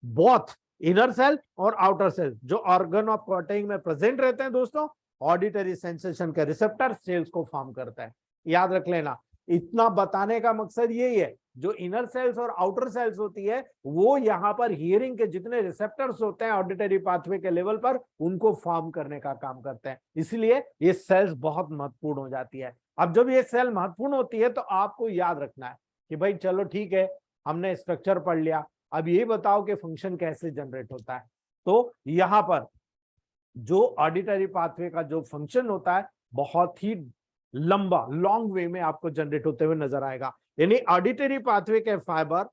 बोथ इनर सेल और आउटर सेल जो ऑर्गन ऑफ कोर्टाई में प्रेजेंट रहते हैं दोस्तों, ऑडिटरी सेंसेशन के रिसेप्टर सेल्स को फॉर्म करता है। याद रख लेना, इतना बताने का मकसद यही है, जो इनर सेल्स और आउटर सेल्स होती है वो यहाँ पर हियरिंग के जितने रिसेप्टर्स होते हैं ऑडिटरी पाथवे के लेवल पर, उनको फॉर्म करने का काम करते हैं। इसलिए ये सेल्स बहुत महत्वपूर्ण हो जाती है। अब जब ये सेल महत्वपूर्ण होती है तो आपको याद रखना है कि भाई चलो ठीक है, हमने स्ट्रक्चर पढ़ लिया, अब ये बताओ कि फंक्शन कैसे जनरेट होता है। तो यहाँ पर जो ऑडिटरी पाथवे का जो फंक्शन होता है बहुत ही लंबा, लॉन्ग वे में आपको जनरेट होते हुए नजर आएगा। यानी ऑडिटरी पाथवे के फाइबर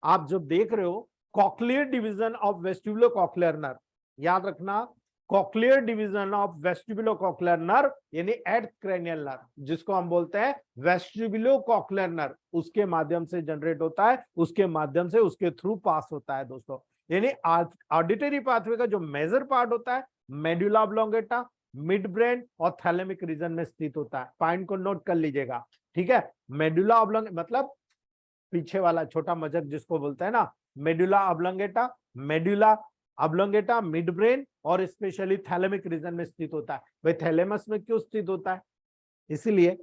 आप जब देख रहे हो, cochlear division of vestibulo cochlear nerve, याद रखना, cochlear division of vestibulo cochlear nerve यानी एट क्रेनियल नर्व, जिसको हम बोलते हैं वेस्टिबुलो कॉक्लियर नर्व, उसके माध्यम से जनरेट होता है, उसके माध्यम से, उसके थ्रू पास होता है दोस्तों। यानी ऑडिटरी पाथवे का जो मेजर पार्ट होता है मेडुला ऑब्लोंगेटा, मिड ब्रेन और थैलेमिक रीजन में स्थित होता है। पॉइंट को नोट कर लीजिएगा, ठीक है। मेडुला ऑब्लोंगेटा मतलब पीछे वाला छोटा मज्जक जिसको बोलते हैं ना, medulla oblongata, medulla oblongata, mid brain और स्पेशली थैलेमिक रीजन में स्थित होता है। भाई थैलेमस में क्यों स्थित होता है? इसलिए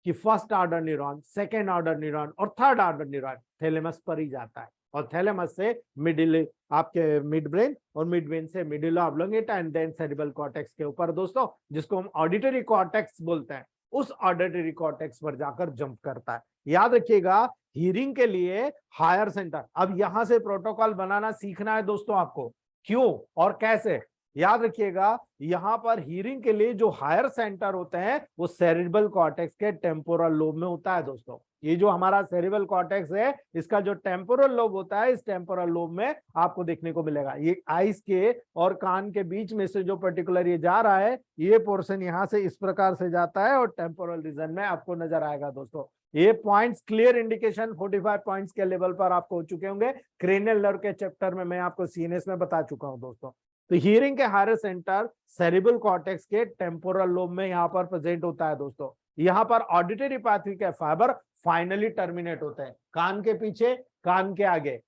कि first order neuron, second order neuron और थर्ड ऑर्डर न्यूरॉन थैलेमस पर ही जाता है, और थैलेमस से मिडिल आपके मिड ब्रेन, और मिड ब्रेन से medulla oblongata and then cerebral cortex के ऊपर दोस्तों, जिसको हम ऑडिटरी कॉर्टेक्स बोलते हैं, उस ऑडिटरी कॉर्टेक्स पर जाकर जंप करता है। याद रखिएगा, हियरिंग के लिए हायर सेंटर, अब यहां से प्रोटोकॉल बनाना सीखना है दोस्तों आपको, क्यों और कैसे। याद रखिएगा, यहां पर हियरिंग के लिए जो हायर सेंटर होते हैं वो सेरिब्रल कॉर्टेक्स के टेम्पोरल लोब में होता है दोस्तों। ये जो हमारा सेरिब्रल कॉर्टेक्स है, इसका जो टेम्पोरल लोब होता है, इस टेम्पोरल लोब में आपको देखने को मिलेगा, ये आईज के और कान के बीच में से जो पर्टिकुलर ये जा रहा है, ये पोर्शन यहां से इस प्रकार से जाता है और टेम्पोरल रीजन में आपको नजर आएगा दोस्तों। ये पॉइंट्स क्लियर इंडिकेशन 45 पॉइंट्स के लेवल पर आपको हो चुके होंगे, क्रेनियल नर्व के चैप्टर में मैं आपको सीएनएस में बता चुका हूं दोस्तों। तो हियरिंग के हायर सेंटर सेरिब्रल कॉर्टेक्स के टेम्पोरल लोब में यहाँ पर प्रेजेंट होता है दोस्तों। यहाँ पर ऑडिटरी पाथवे के फाइबर फाइनली टर्मिनेट होते हैं, कान के पीछे, कान के आगे।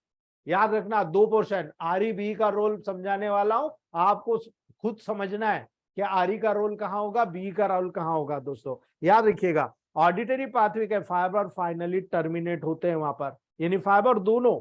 याद रखना, दो पोर्शन, आरी बी का रोल समझाने वाला हूं, आपको खुद समझना है कि आरी का रोल कहां होगा, बी का रोल कहां होगा दोस्तों। याद रखिएगा, ऑडिटरी पाथवे के फाइबर फाइनली टर्मिनेट होते हैं वहां पर, यानी फाइबर दोनों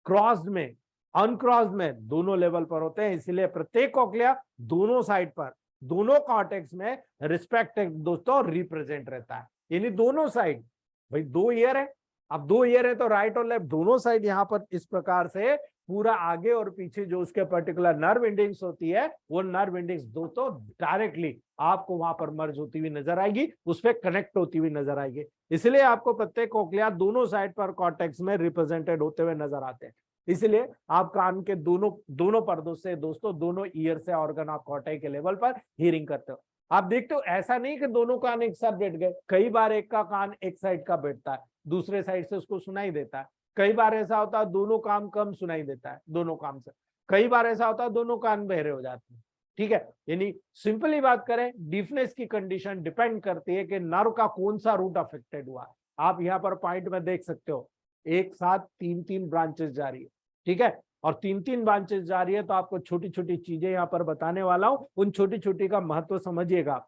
क्रॉस्ड में, अनक्रॉस्ड में, दोनों लेवल पर होते हैं। इसलिए प्रत्येक कॉक्लिया दोनों साइड पर, दोनों कॉर्टेक्स में रिस्पेक्टिव दोस्तों रिप्रेजेंट रहता है, यानी दोनों साइड। भाई दो ईयर है, अब दो ईयर है तो राइट और लेफ्ट दोनों साइड यहाँ पर इस प्रकार से पूरा आगे और पीछे जो उसके पर्टिकुलर नर्व एंडिंग्स होती है, वो नर्व एंडिंग्स दोस्तों डायरेक्टली आपको वहां पर मर्ज होती हुई नजर आएगी, उस पर कनेक्ट होती हुई नजर आएगी। इसलिए आपको प्रत्येक कॉक्लिया दोनों साइड पर कॉर्टेक्स में रिप्रेजेंटेड होते हुए नजर आते हैं। इसलिए आप कान के दोनों पर्दों से दोस्तों, दोनों ईयर से ऑर्गन आप कॉर्टेक्स के लेवल पर हियरिंग करते हो। आप देखते हो, ऐसा नहीं कि दोनों कान एक साथ बैठ गए, कई बार एक का कान एक साइड का बैठता है, दूसरे साइड से उसको सुनाई देता है। कई बार ऐसा होता है दोनों कान कम सुनाई देता है, दोनों कान से। कई बार ऐसा होता है दोनों कान बहरे हो जाते हैं, ठीक है। यानी सिंपली बात करें, डीफनेस की कंडीशन डिपेंड करती है कि नर्व का कौन सा रूट अफेक्टेड हुआ है। आप यहाँ पर पॉइंट में देख सकते हो, एक साथ तीन तीन ब्रांचेस जा रही है, ठीक है, और तीन तीन ब्रांचेस जा रही है, तो आपको छोटी छोटी चीजें यहाँ पर बताने वाला हूं, उन छोटी छोटी का महत्व समझिएगा।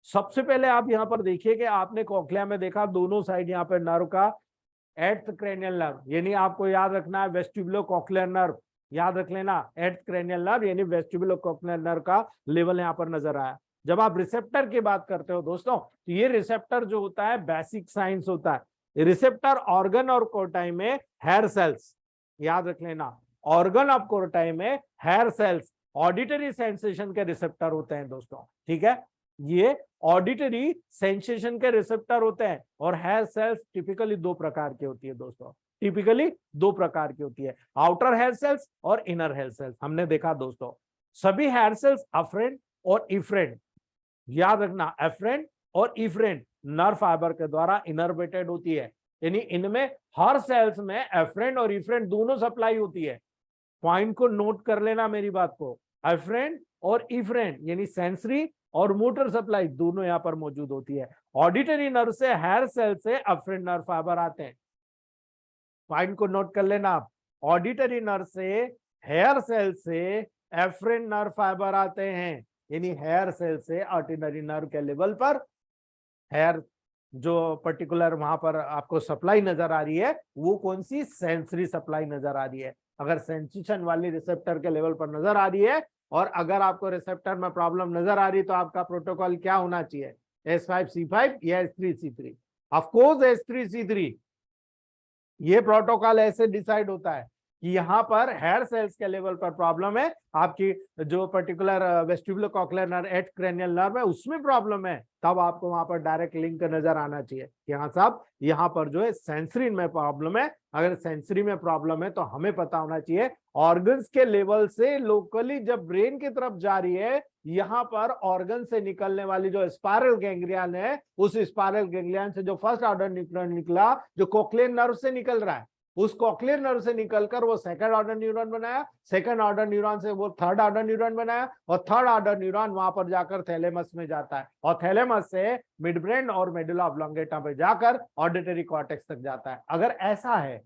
सबसे पहले आप यहाँ पर देखिए कि आपने कॉक्लिया में देखा दोनों साइड यहाँ पर नर्व का एट्थ क्रेनियल नर्व, यानी आपको याद रखना है वेस्टिबुलो कॉक्लियर नर्व, याद रख लेना, एट्थ क्रेनियल नर्व यानी वेस्टिबुलो कॉक्लियर नर्व का लेवल यहाँ पर नजर आया। जब आप रिसेप्टर की बात करते हो दोस्तों, तो ये रिसेप्टर जो होता है बेसिक साइंस होता है। रिसेप्टर ऑर्गन और कोर्टाई में हेयर सेल्स, याद रख लेना, ऑर्गन ऑफ कोर्टाई में हेयर सेल्स ऑडिटरी सेंसेशन के रिसेप्टर होते हैं दोस्तों, ठीक है। ये ऑडिटरी सेंसेशन के रिसेप्टर होते हैं, और हेयर सेल्स टिपिकली दो प्रकार की होती है दोस्तों, टिपिकली दो प्रकार की होती है, आउटर हेयर सेल्स और इनर हेयर सेल्स। हमने देखा दोस्तों, सभी हेयर सेल्स अफरेंट और इफरेंट, याद रखना, एफरेंट और इफरेंट नर्व फाइबर के द्वारा इनर्वेटेड होती है, यानी इनमें हर सेल्स में एफरेंट और इफरेंट दोनों सप्लाई होती है। पॉइंट को नोट कर लेना मेरी बात को, एफरेंट और इफरेंट यानी सेंसरी और मोटर सप्लाई दोनों यहां पर मौजूद होती है। ऑडिटरी नर्व से हेयर सेल से अफरेंट नर्व फाइबर आते हैं, पॉइंट को नोट कर लेना आप, ऑडिटरी नर्व से हेयर सेल से एफरेंट नर्व फाइबर आते हैं, यानी हेयर सेल से ऑर्डिनरी नर्व के लेवल पर हेयर जो पर्टिकुलर वहां पर आपको सप्लाई नजर आ रही है, वो कौन सी, सेंसरी सप्लाई नजर आ रही है। अगर सेंसेशन वाली रिसेप्टर के लेवल पर नजर आ रही है, और अगर आपको रिसेप्टर में प्रॉब्लम नजर आ रही है, तो आपका प्रोटोकॉल क्या होना चाहिए, S5C5 या S3C3। Of course S3C3। ये प्रोटोकॉल ऐसे डिसाइड होता है कि यहाँ पर हेयर सेल्स के लेवल पर प्रॉब्लम है, आपकी जो particular vestibulo cochlear nerve eight cranial nerve है उसमें प्रॉब्लम है, तब आपको वहां पर डायरेक्ट लिंक नजर आना चाहिए। यहाँ साहब यहाँ पर जो है सेंसरी में प्रॉब्लम है, अगर सेंसरी में प्रॉब्लम है तो हमें पता होना चाहिए ऑर्गन्स के लेवल से लोकली जब ब्रेन की तरफ जा रही है, यहाँ पर ऑर्गन से निकलने वाली जो स्पाइरल गैंग्लियन है, उस स्पाइरल गैंग्लियन से जो फर्स्ट ऑर्डर निकला, जो कॉक्लियर नर्व से निकल रहा है, उस कॉक्लियर नर्व से निकलकर वो सेकंड ऑर्डर न्यूरॉन बनाया, सेकंड ऑर्डर न्यूरॉन से वो थर्ड ऑर्डर न्यूरॉन बनाया, और थर्ड ऑर्डर न्यूरॉन वहां पर जाकर थैलेमस में जाता है, और थैलेमस से मिड ब्रेन और मेडुला ऑब्लोंगेटा पे जाकर ऑडिटरी कॉर्टेक्स तक जाता है। अगर ऐसा है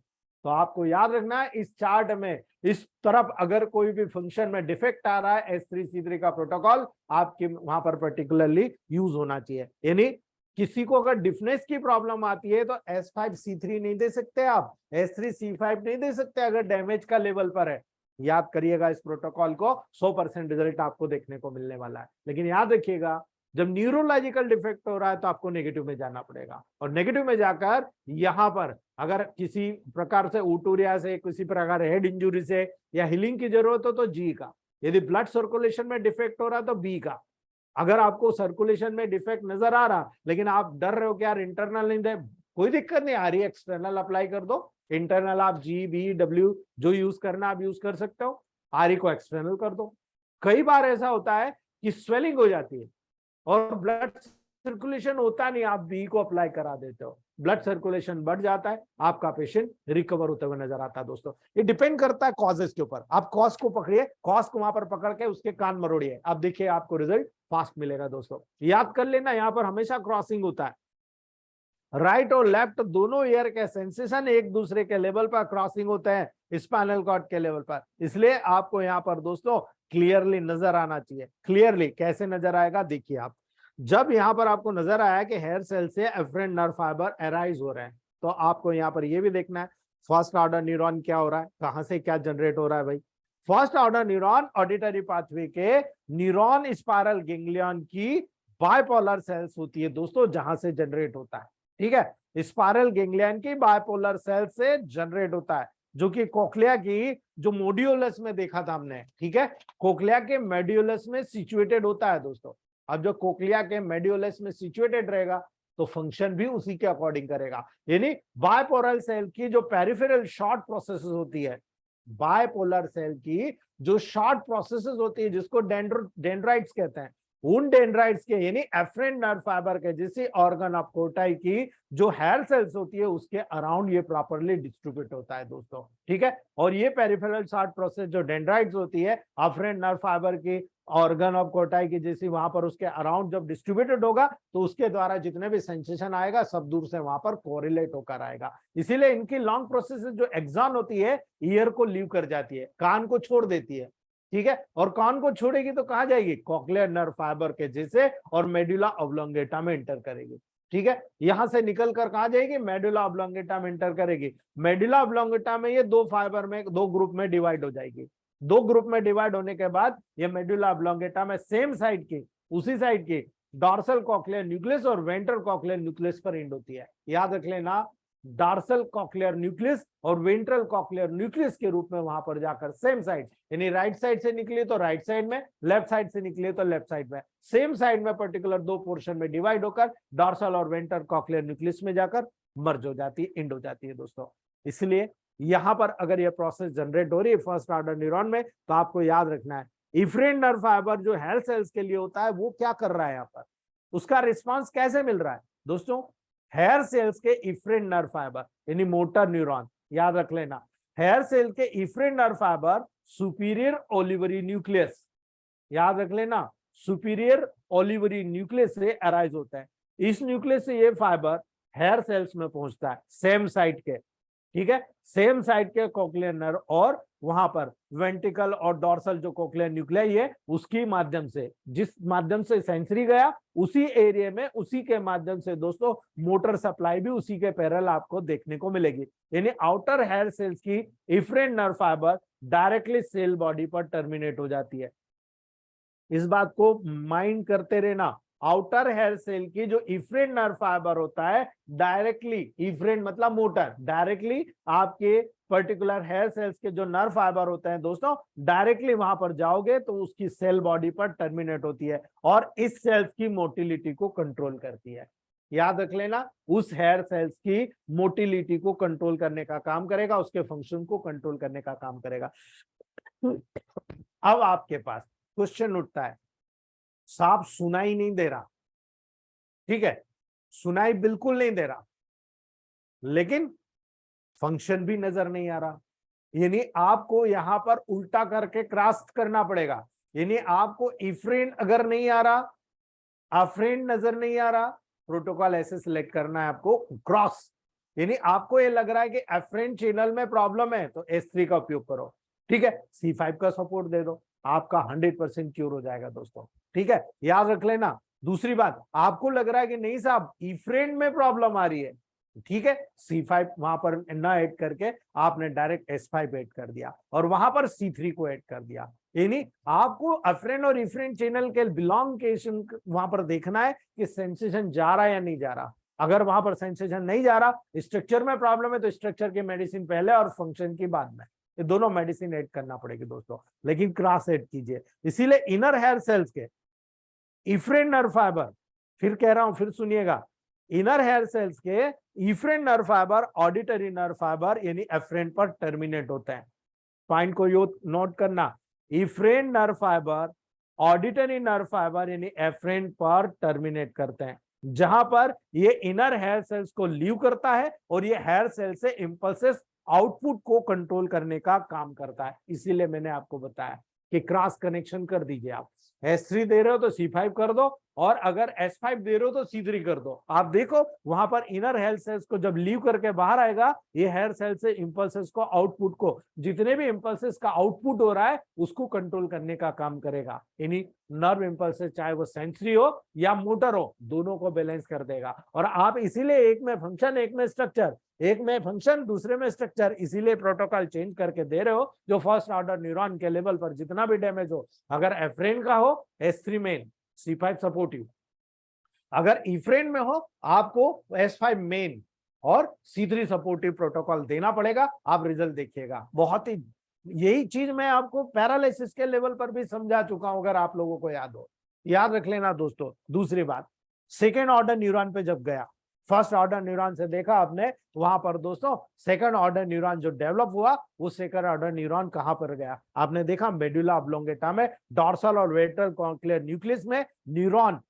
तो आपको याद रखना है, इस चार्ट में इस तरफ अगर कोई भी फंक्शन में डिफेक्ट आ रहा है, S3C3 का प्रोटोकॉल आपके वहां पर पर्टिकुलरली यूज होना चाहिए। यानी किसी को अगर डिफनेस की प्रॉब्लम आती है तो S5C3 नहीं दे सकते आप, S3C5 नहीं दे सकते अगर डैमेज का लेवल पर है। याद करिएगा इस प्रोटोकॉल को, 100% रिजल्ट आपको देखने को मिलने वाला है। लेकिन याद रखिएगा जब न्यूरोलॉजिकल डिफेक्ट हो रहा है तो आपको नेगेटिव में जाना पड़ेगा, और नेगेटिव में जाकर यहां पर अगर किसी प्रकार से ऊटूरिया से, किसी प्रकार हेड इंजुरी से या हीलिंग की जरूरत हो तो जी का, यदि ब्लड सर्कुलेशन में डिफेक्ट हो रहा है तो बी का। अगर आपको सर्कुलेशन में डिफेक्ट नजर आ रहा लेकिन आप डर रहे हो कि यार इंटरनल नहीं दे, कोई दिक्कत नहीं आ रही, एक्सटर्नल अप्लाई कर दो। इंटरनल आप GBW जो यूज करना आप यूज कर सकते हो, RE को एक्सटर्नल कर दो। कई बार ऐसा होता है कि स्वेलिंग हो जाती है और ब्लड सर्कुलेशन होता नहीं, आप बी को अप्लाई करा देते हो, ब्लड सर्कुलेशन बढ़ जाता है, आपका पेशेंट रिकवर होते हुए नजर आता है। दोस्तों ये डिपेंड करता है कॉजेस के ऊपर, आप कॉज को पकड़िए, कॉज को वहां पर पकड़ के उसके कान मरोड़िए, आप देखिए आपको रिजल्ट फास्ट मिलेगा। दोस्तों याद कर लेना, यहाँ पर हमेशा क्रॉसिंग होता है, राइट और लेफ्ट दोनों ईयर के सेंसेशन एक दूसरे के लेवल पर क्रॉसिंग होते हैं स्पाइनल कॉर्ड के लेवल पर, इसलिए आपको यहाँ पर दोस्तों क्लियरली नजर आना चाहिए। क्लियरली कैसे नजर आएगा देखिए आप, जब यहाँ पर आपको नजर आया कि हेयर सेल से एफरेंट नर्व फाइबर अराइज हो रहे हैं, तो आपको यहाँ पर ये भी देखना है फर्स्ट ऑर्डर न्यूरॉन क्या हो रहा है, कहां से क्या जनरेट हो रहा है भाई। First order neuron auditory pathway के न्यूरॉन स्पाइरल गैंग्लियन की बाइपोलर सेल्स होती है दोस्तों, जहां से जनरेट होता है। ठीक है, स्पाइरल गैंग्लियन की बाइपोलर सेल से जनरेट होता है, जो कि कोक्लिया की जो मॉड्यूलस में देखा था हमने। ठीक है, कोक्लिया के मॉड्यूलस में सिचुएटेड होता है दोस्तों। अब जो कोक्लिया के मॉड्यूलस में सिचुएटेड रहेगा तो फंक्शन भी उसी के अकॉर्डिंग करेगा। यानी बाइपोलर सेल की जो पेरिफेरल शॉर्ट प्रोसेसेस होती है, बाइपोलर सेल की जो शॉर्ट प्रोसेसेस होती है जिसको डेंड्राइट्स कहते हैं, उन डेंड्राइट्स के यानी एफरेंट नर्व फाइबर के जैसे ऑर्गन ऑफ कोटाई की जो हेयर सेल्स होती है उसके अराउंड ये प्रॉपर्ली डिस्ट्रीब्यूट होता है दोस्तों। ठीक है, और ये पेरिफेरल शॉर्ट प्रोसेस जो डेंड्राइट्स होती है एफरेंट नर्व फाइबर की ऑर्गन ऑफ कोटाई की जैसी वहां पर उसके अराउंड जब डिस्ट्रीब्यूटेड होगा तो उसके द्वारा जितने भी सेंसेशन आएगा सब दूर से वहां पर कोरिलेट होकर आएगा। इसीलिए इनकी लॉन्ग प्रोसेस जो एक्सॉन होती है ईयर को लीव कर जाती है, कान को छोड़ देती है। ठीक है, और कान को छोड़ेगी तो कहां जाएगी, कॉक्लियर नर्व फाइबर के जैसे और मेडुला ऑब्लोंगेटा में एंटर करेगी। ठीक है, यहां से निकलकर कहां जाएगी, मेडुला ऑब्लोंगेटा में एंटर करेगी। मेडुला ऑब्लोंगेटा में ये दो फाइबर में दो ग्रुप में डिवाइड हो जाएगी। दो ग्रुप में डिवाइड होने के बाद ये मेडुला ऑब्लोंगेटा में सेम साइड की, उसी साइड की डॉर्सल कॉक्लियर न्यूक्लियस और वेंट्रल कॉक्लियर न्यूक्लियस पर एंड होती है। याद रख लेना, डार्सल कॉक्लियर न्यूक्लियस और वेंट्रल कॉक्लियर न्यूक्लियस के रूप में वहां पर जाकर सेम साइड, यानी राइट साइड से निकली तो राइट साइड में, लेफ्ट साइड से निकली तो लेफ्ट साइड में, सेम साइड में पर्टिकुलर दो पोर्शन में डिवाइड होकर डार्सल और वेंट्रल कॉक्लियर न्यूक्लियस में जाकर मर्ज हो जाती है, एंड हो जाती है दोस्तों। इसलिए यहां पर अगर यह प्रोसेस जनरेट हो रही है फर्स्ट ऑर्डर न्यूरॉन में तो आपको याद रखना है इफ्रेंट नर्व फाइबर जो हेयर सेल्स के लिए होता है वो क्या कर रहा है, यहाँ पर उसका रिस्पॉन्स कैसे मिल रहा है दोस्तों। हेयर सेल्स के इफ्रेंट नर्व फाइबर यानी मोटर न्यूरॉन, याद रख लेना, हेयर सेल के efferent nerve fibre superior olivary nucleus, याद रख लेना, सुपीरियर ओलिवरी न्यूक्लियस से अराइज होता है। इस न्यूक्लियस से ये फाइबर हेयर सेल्स में पहुंचता है सेम साइड के। ठीक है, सेम साइड के कोक्लियर नर्व और वहां पर वेंट्रिकल और डॉर्सल जो कोक्लियर न्यूक्लियाई है उसकी माध्यम से, जिस माध्यम से सेंसरी गया उसी एरिया में, उसी के माध्यम से दोस्तों मोटर सप्लाई भी उसी के पैरेलल आपको देखने को मिलेगी। यानी आउटर हेयर सेल्स की efferent nerve fibre directly cell body पर टर्मिनेट हो जाती है। इस बात को माइंड करते रहना, आउटर हेयर सेल की जो इफ्रेंट नर्व फाइबर होता है डायरेक्टली, इफ्रेंट मतलब मोटर, डायरेक्टली आपके पर्टिकुलर हेयर सेल्स के जो नर्व फाइबर होते हैं दोस्तों डायरेक्टली वहां पर जाओगे तो उसकी सेल बॉडी पर टर्मिनेट होती है और इस सेल्स की मोटिलिटी को कंट्रोल करती है। याद रख लेना, उस हेयर सेल्स की मोटिलिटी को कंट्रोल करने का काम करेगा, उसके फंक्शन को कंट्रोल करने का काम करेगा। अब आपके पास क्वेश्चन उठता है, साफ सुनाई नहीं दे रहा, ठीक है, सुनाई बिल्कुल नहीं दे रहा, लेकिन फंक्शन भी नजर नहीं आ रहा, यानी आपको यहां पर उल्टा करके क्रॉस करना पड़ेगा। यानी आपको इफ्रेंट अगर नहीं आ रहा, अफ्रेंट नजर नहीं आ रहा, प्रोटोकॉल ऐसे सिलेक्ट करना है आपको क्रॉस। यानी आपको ये लग रहा है कि एफरेंट चैनल में प्रॉब्लम है तो S3 का उपयोग करो। ठीक है, C5 का सपोर्ट दे दो, आपका 100% क्योर हो जाएगा दोस्तों। ठीक है, याद रख लेना, दूसरी बात, आपको लग रहा है कि नहीं साहब इफ्रेंट में प्रॉब्लम आ रही है, ठीक है, C5 वहां पर न ऐड करके आपने डायरेक्ट S5 ऐड कर दिया और वहां पर C3 को ऐड कर दिया। यानी आपको अफ्रेंट और इफ्रेंट चैनल के बिलोंगेशन वहां पर देखना है कि सेंसेशन जा रहा है या नहीं जा रहा। अगर वहां पर सेंसेशन नहीं जा रहा, स्ट्रक्चर में प्रॉब्लम है, तो स्ट्रक्चर की मेडिसिन पहले और फंक्शन की बाद में, ये दोनों मेडिसिन ऐड करना पड़ेगी दोस्तों, लेकिन क्रॉस ऐड कीजिए। इसीलिए इनर हेयर सेल्स के इफ्रेंट नर्व फाइबर, फिर कह रहा हूं, फिर सुनिएगा, इनर हेयर सेल्स के efferent nerve fibre auditory nerve fibre यानी एफ्रेंट पर टर्मिनेट होते हैं। पॉइंट को नोट करना, efferent nerve fibre auditory nerve fibre यानी एफ्रेंट पर टर्मिनेट करते हैं, जहां पर ये इनर हेयर सेल्स को लीव करता है और ये हेयर सेल से इंपल्सेस आउटपुट को कंट्रोल करने का काम करता है। इसीलिए मैंने आपको बताया कि क्रॉस कनेक्शन कर दीजिए। आप S3 दे रहे हो तो C5 कर दो, और अगर S5 दे रहे हो तो C3 कर दो। आप देखो वहां पर इनर हेयर सेल्स को जब लीव करके बाहर आएगा, ये हेयर सेल से इंपल्सेस को आउटपुट को, जितने भी इंपल्सेस का आउटपुट हो रहा है उसको कंट्रोल करने का काम करेगा। यानी नर्व इंपल्सेस चाहे वो सेंसरी हो या मोटर हो, दोनों को बैलेंस कर देगा। और आप इसीलिए एक में फंक्शन, एक में स्ट्रक्चर, एक में फंक्शन दूसरे में स्ट्रक्चर, इसीलिए प्रोटोकॉल चेंज करके दे रहे हो। जो फर्स्ट ऑर्डर न्यूरॉन के लेवल पर जितना भी डैमेज हो, अगर एफ्रेन का हो S3 मेन, C5 सपोर्टिव, अगर इफ्रेन में हो आपको S5 मेन और C3 सपोर्टिव प्रोटोकॉल देना पड़ेगा। आप रिजल्ट देखिएगा। बहुत ही यही चीज मैं आपको पैरालिसिस के लेवल पर भी समझा चुका हूं, अगर आप लोगों को याद हो, याद रख लेना दोस्तों। दूसरी बात, सेकेंड ऑर्डर न्यूरॉन पे जब गया, फर्स्ट ऑर्डर न्यूरॉन से देखा आपने, वहां पर दोस्तों सेकंड ऑर्डर न्यूरॉन जो डेवलप हुआ, वो सेकंड ऑर्डर न्यूरॉन कहां पर गया आपने देखा, मेडुला ऑब्लोंगेटा में, डॉर्सल और वेंट्रल कॉन्क्लेयर न्यूक्लियस में न्यूरॉन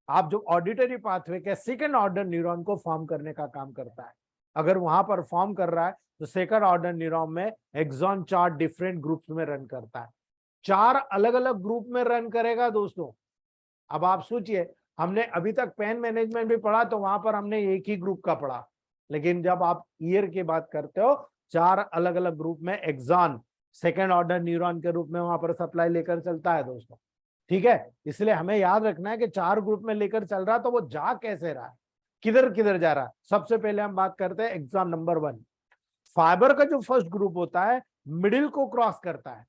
आप जो ऑडिटरी पाथवे के सेकंड ऑर्डर न्यूरॉन को फॉर्म करने का काम करता है। अगर वहां पर फॉर्म कर रहा है तो सेकंड ऑर्डर न्यूरॉन में एक्सॉन 4 डिफरेंट ग्रुप्स में रन करता है, 4 अलग अलग ग्रुप में रन करेगा दोस्तों। अब आप सोचिए, हमने अभी तक पेन मैनेजमेंट भी पढ़ा तो वहां पर हमने एक ही ग्रुप का पढ़ा, लेकिन जब आप ईयर की बात करते हो, 4 अलग अलग ग्रुप में एक्सॉन सेकेंड ऑर्डर न्यूरॉन के रूप में वहां पर सप्लाई लेकर चलता है दोस्तों, ठीक है। इसलिए हमें याद रखना है कि 4 ग्रुप में लेकर चल रहा, तो वो जा कैसे रहा है, किधर किधर जा रहा है। सबसे पहले हम बात करते हैं एग्जाम नंबर 1, फाइबर का जो फर्स्ट ग्रुप होता है मिडिल को क्रॉस करता है,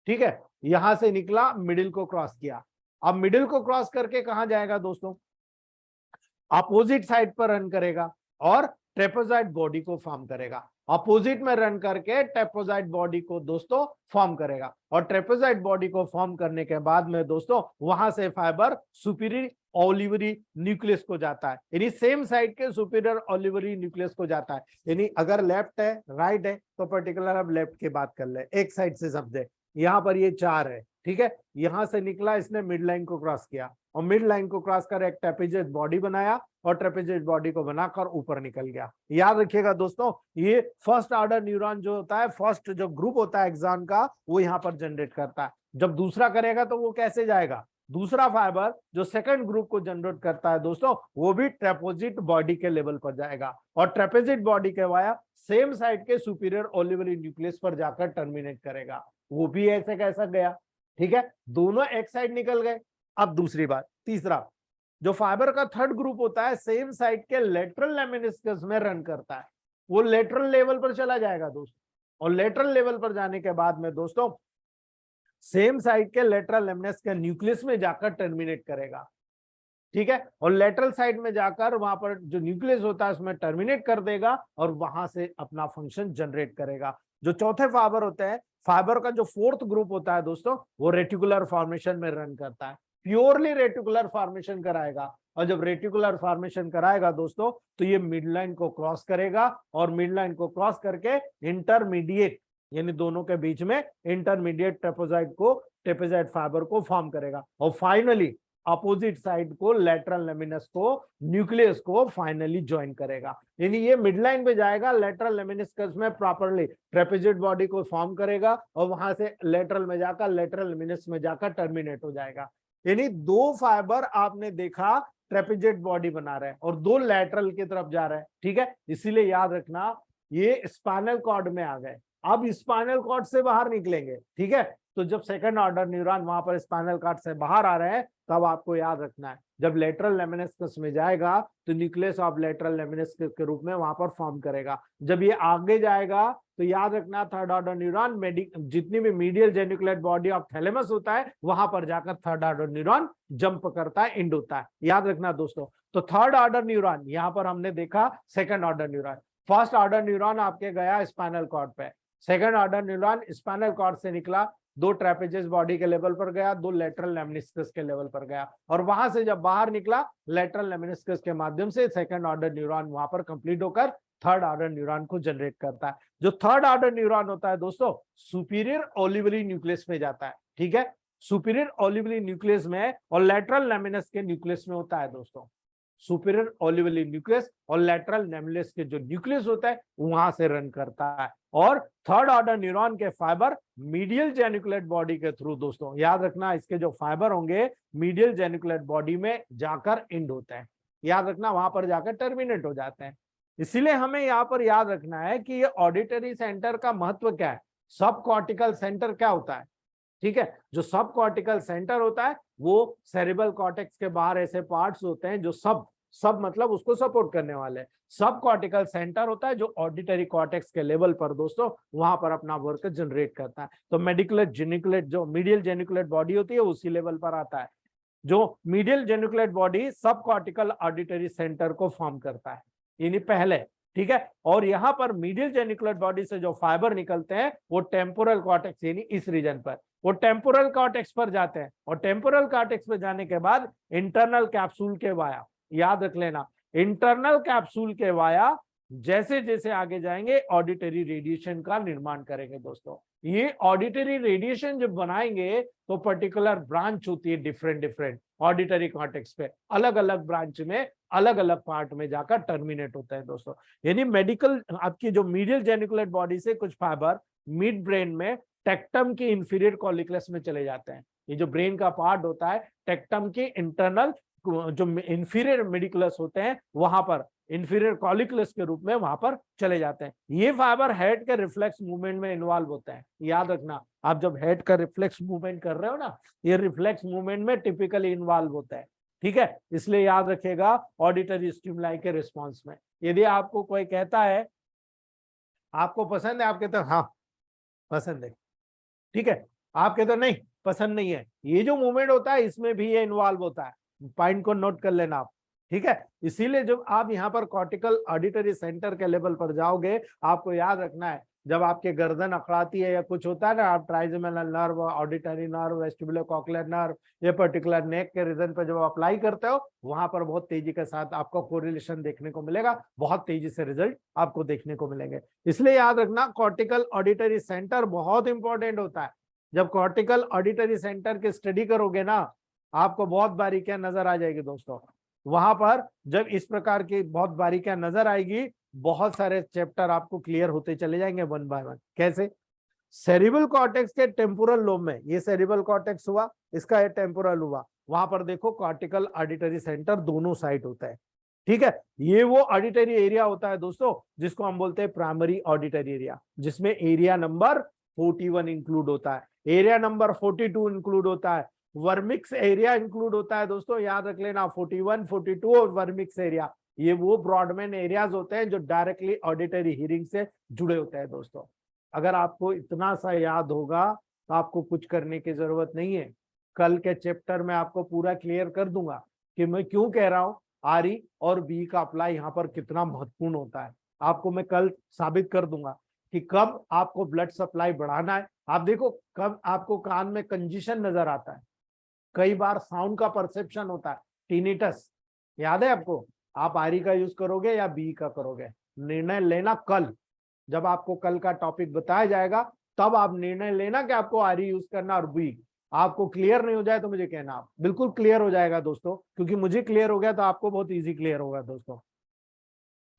ठीक है, यहां से निकला, मिडिल को क्रॉस किया। अब मिडिल को क्रॉस करके कहां जाएगा दोस्तों, अपोजिट साइड पर रन करेगा और ट्रेपेजॉइड बॉडी को फॉर्म करेगा। अपोजिट में रन करके ट्रेपेजॉइड बॉडी को दोस्तों फॉर्म करेगा, और ट्रेपेजॉइड बॉडी को फॉर्म करने के बाद में दोस्तों वहां से फाइबर सुपीरियर ओलिवरी न्यूक्लियस को जाता है, यानी सेम साइड के सुपीरियर ओलिवरी न्यूक्लियस को जाता है। यानी अगर लेफ्ट है राइट है तो पर्टिकुलर अब लेफ्ट की बात कर ले, एक साइड से समझे, यहाँ पर ये 4 है, ठीक है, यहां से निकला, इसने मिड लाइन को क्रॉस किया और मिड लाइन को क्रॉस कर एक ट्रेपेजॉइड बॉडी बनाया और ट्रेपेजॉइड बॉडी को बनाकर ऊपर निकल गया। याद रखिएगा दोस्तों, ये फर्स्ट ऑर्डर न्यूरॉन जो होता है, फर्स्ट जो ग्रुप होता है एक्सॉन का, वो यहाँ पर जनरेट करता है। जब दूसरा करेगा तो वो कैसे जाएगा, दूसरा फाइबर जो सेकंड ग्रुप को जनरेट करता है दोस्तों, वो भी ट्रेपेजॉइड बॉडी के लेवल पर जाएगा और ट्रेपेजॉइड बॉडी के वाया सेम साइड के सुपीरियर ओलिवरी न्यूक्लियस पर जाकर टर्मिनेट करेगा। वो भी ऐसे कैसा गया, ठीक है, दोनों एक साइड निकल गए। अब दूसरी बात, तीसरा, जो फाइबर का थर्ड ग्रुप होता है सेम साइड के लेटरल लेमिनिस्कस में रन करता है, वो लेटरल लेवल पर चला जाएगा दोस्तों, और लेटरल लेवल पर जाने के बाद में दोस्तों सेम साइड के लेटरल लेमिनस के न्यूक्लियस में जाकर टर्मिनेट करेगा, ठीक है, और लेटरल साइड में जाकर वहां पर जो न्यूक्लियस होता है उसमें टर्मिनेट कर देगा और वहां से अपना फंक्शन जनरेट करेगा। जो चौथे फाइबर होते हैं, फाइबर का जो फोर्थ ग्रुप होता है दोस्तों, वो रेटिकुलर फॉर्मेशन में रन करता है, प्योरली रेटिकुलर फॉर्मेशन कराएगा। और जब रेटिकुलर फॉर्मेशन कराएगा दोस्तों, तो ये मिड लाइन को क्रॉस करेगा और मिड लाइन को क्रॉस करके इंटरमीडिएट, यानी दोनों के बीच में इंटरमीडिएट ट्रेपेजॉइड फाइबर को फॉर्म करेगा और फाइनली अपोजिट साइड को लेटरल लेमिनस को न्यूक्लियस को फाइनली ज्वाइन करेगा। यानी ये मिडलाइन पे जाएगा, लेटरल लेमिनिस्कस में प्रॉपर्ली ट्रेपेजॉइड बॉडी को फॉर्म करेगा और वहां से लेटरल में जाकर लेटरल लेमिनस में जाकर टर्मिनेट हो जाएगा। यानी 2 फाइबर आपने देखा ट्रेपेजॉइड बॉडी बना रहे हैं और 2 लेटरल की तरफ जा रहे हैं, ठीक है। इसीलिए याद रखना ये स्पाइनल कॉर्ड में आ गए, अब स्पाइनल कॉर्ड से बाहर निकलेंगे, ठीक है। तो जब सेकंड ऑर्डर न्यूरॉन वहां पर स्पाइनल कॉर्ड से बाहर आ रहे हैं, तब आपको याद रखना है जब लेटरल लेमिनिस्कस में जाएगा तो न्यूक्लियस ऑफ लेटरल लेमिनिस्कस के रूप में वहां पर फॉर्म करेगा। जब ये आगे जाएगा तो याद रखना थर्ड ऑर्डर न्यूरॉन जितनी भी medial geniculate body of thalamus होता है वहां पर जाकर थर्ड ऑर्डर न्यूरॉन जंप करता है, एंड होता है। याद रखना दोस्तों, तो थर्ड ऑर्डर न्यूरॉन यहां पर हमने देखा, second order neuron. First order neuron आपके गया स्पाइनल कॉर्ड पे, second order neuron spinal cord से निकला, दो ट्रेपेजियस बॉडी के लेवल पर गया, दो लेटरल लेमिनिस्कस के लेवल पर गया, और वहां से जब बाहर निकला लेटरल लेमिनिस्कस के माध्यम से सेकंड ऑर्डर न्यूरॉन वहां पर कंप्लीट होकर थर्ड ऑर्डर न्यूरॉन को जनरेट करता है। जो थर्ड ऑर्डर न्यूरॉन होता है दोस्तों सुपीरियर ओलिवरी न्यूक्लियस में जाता है, ठीक है, सुपीरियर ओलिवरी न्यूक्लियस में और लेटरल लेमिनस के न्यूक्लियस में होता है दोस्तों। सुपीरियर ओलिवरी न्यूक्लियस और लेटरल लेमिनस के जो न्यूक्लियस होता है वहां से रन करता है। और थर्ड ऑर्डर न्यूरॉन के फाइबर मीडियल जेनिकुलेट बॉडी के थ्रू, दोस्तों याद रखना इसके जो फाइबर होंगे मीडियल जेनिकुलेट बॉडी में जाकर एंड होते हैं, याद रखना वहां पर जाकर टर्मिनेट हो जाते हैं। इसीलिए हमें यहाँ पर याद रखना है कि ये ऑडिटरी सेंटर का महत्व क्या है, सब कॉर्टिकल सेंटर क्या होता है, ठीक है। जो सब कॉर्टिकल सेंटर होता है वो सेरिब्रल कॉर्टेक्स के बाहर ऐसे पार्ट्स होते हैं जो सब मतलब उसको सपोर्ट करने वाले, सब कॉर्टिकल सेंटर होता है जो ऑडिटरी कॉर्टेक्स के लेवल पर दोस्तों वहां पर अपना वर्क जनरेट करता है। तो मेडिकुलेट जेनिकुलेट जो मीडियल जेनिकुलेट बॉडी होती है उसी लेवल पर आता है। जो मीडियल जेनिकुलेट बॉडी सब कॉर्टिकल ऑडिटरी सेंटर को फॉर्म करता है, यानी पहले, ठीक है। और यहाँ पर मीडियल जेनिकुलेट बॉडी से जो फाइबर निकलते हैं वो टेम्पोरल कॉर्टेक्स यानी इस रीजन पर, वो टेम्पोरल कॉर्टेक्स पर जाते हैं, और टेम्पोरल कॉर्टेक्स पर जाने के बाद इंटरनल कैप्सूल के वाया, याद रख लेना इंटरनल कैप्सूल के वाया जैसे जैसे आगे जाएंगे ऑडिटरी रेडिएशन का निर्माण करेंगे दोस्तों। ये ऑडिटरी रेडिएशन जब बनाएंगे तो पर्टिकुलर ब्रांच होती है डिफरेंट ऑडिटरी कॉर्टेक्स पे, अलग अलग ब्रांच में अलग अलग पार्ट में जाकर टर्मिनेट होता है दोस्तों। यानी मेडिकल आपकी जो मीडियल जेनिकुलेट बॉडी से कुछ फाइबर मिड ब्रेन में टेक्टम की इंफीरियर कॉलिक्युलस में चले जाते हैं। ये जो ब्रेन का पार्ट होता है टेक्टम के इंटरनल जो इंफीरियर मेडिकुलस होते हैं वहां पर इंफीरियर कॉलिक्युलस के रूप में वहां पर चले जाते हैं। ये फाइबर हेड के रिफ्लेक्स मूवमेंट में इन्वॉल्व होते हैं, याद रखना आप जब हेड का रिफ्लेक्स मूवमेंट कर रहे हो ना, ये रिफ्लेक्स मूवमेंट में टिपिकली इन्वॉल्व होता है, ठीक है। इसलिए याद रखिएगा ऑडिटरी स्टिमुलाई के रिस्पॉन्स में यदि आपको कोई कहता है आपको पसंद है, आप कहते हो हाँ पसंद है, ठीक है, आप कहते हो नहीं पसंद नहीं है, ये जो मूवमेंट होता है इसमें भी ये इन्वॉल्व होता है, पॉइंट को नोट कर लेना आप, ठीक है। इसीलिए जब आप यहाँ पर कॉर्टिकल ऑडिटरी सेंटर के लेवल पर जाओगे आपको याद रखना है जब आपके गर्दन अकड़ाती है या कुछ होता है ना, आप trigeminal nerve, auditory nerve, vestibulocochlear nerve, ये पर्टिकुलर नेक के रीजन पर जब अप्लाई करते हो वहां पर बहुत तेजी के साथ आपको कोरिलेशन देखने को मिलेगा, बहुत तेजी से रिजल्ट आपको देखने को मिलेंगे। इसलिए याद रखना कॉर्टिकल ऑडिटरी सेंटर बहुत इंपॉर्टेंट होता है। जब कॉर्टिकल ऑडिटरी सेंटर की स्टडी करोगे ना आपको बहुत बारीकियां नजर आ जाएगी दोस्तों। वहां पर जब इस प्रकार की बहुत बारीकियां नजर आएगी बहुत सारे चैप्टर आपको क्लियर होते चले जाएंगे वन बाय वन। कैसे? सेरिब्रल कॉर्टेक्स के टेम्पोरल लोब में, ये सेरिब्रल कॉर्टेक्स हुआ, इसका टेम्पोरल हुआ, वहां पर देखो कॉर्टिकल ऑडिटरी सेंटर दोनों साइड होता है, ठीक है। ये वो ऑडिटरी एरिया होता है दोस्तों जिसको हम बोलते हैं प्राइमरी ऑडिटरी एरिया, जिसमें एरिया नंबर 41 इंक्लूड होता है, एरिया नंबर 42 इंक्लूड होता है, वर्मिक्स एरिया इंक्लूड होता है दोस्तों, याद रख लेना 41, 42 और वर्मिक्स एरिया, ये वो ब्रॉडमैन एरियाज होते हैं जो डायरेक्टली ऑडिटरी हियरिंग से जुड़े होते हैं दोस्तों। अगर आपको इतना सा याद होगा तो आपको कुछ करने की जरूरत नहीं है, कल के चैप्टर में आपको पूरा क्लियर कर दूंगा कि मैं क्यों कह रहा हूँ आरई और बी का अप्लाई यहाँ पर कितना महत्वपूर्ण होता है। आपको मैं कल साबित कर दूंगा कि कब आपको ब्लड सप्लाई बढ़ाना है। आप देखो कब आपको कान में कंजेशन नजर आता है, कई बार साउंड का परसेप्शन होता है, टिनिटस, याद है आपको? आप आरई का यूज करोगे या बी का करोगे, निर्णय लेना कल, जब आपको कल का टॉपिक बताया जाएगा तब आप निर्णय लेना कि आपको आरई यूज करना और बी। आपको क्लियर नहीं हो जाए तो मुझे कहना, आप बिल्कुल क्लियर हो जाएगा दोस्तों, क्योंकि मुझे क्लियर हो गया तो आपको बहुत इजी क्लियर होगा दोस्तों।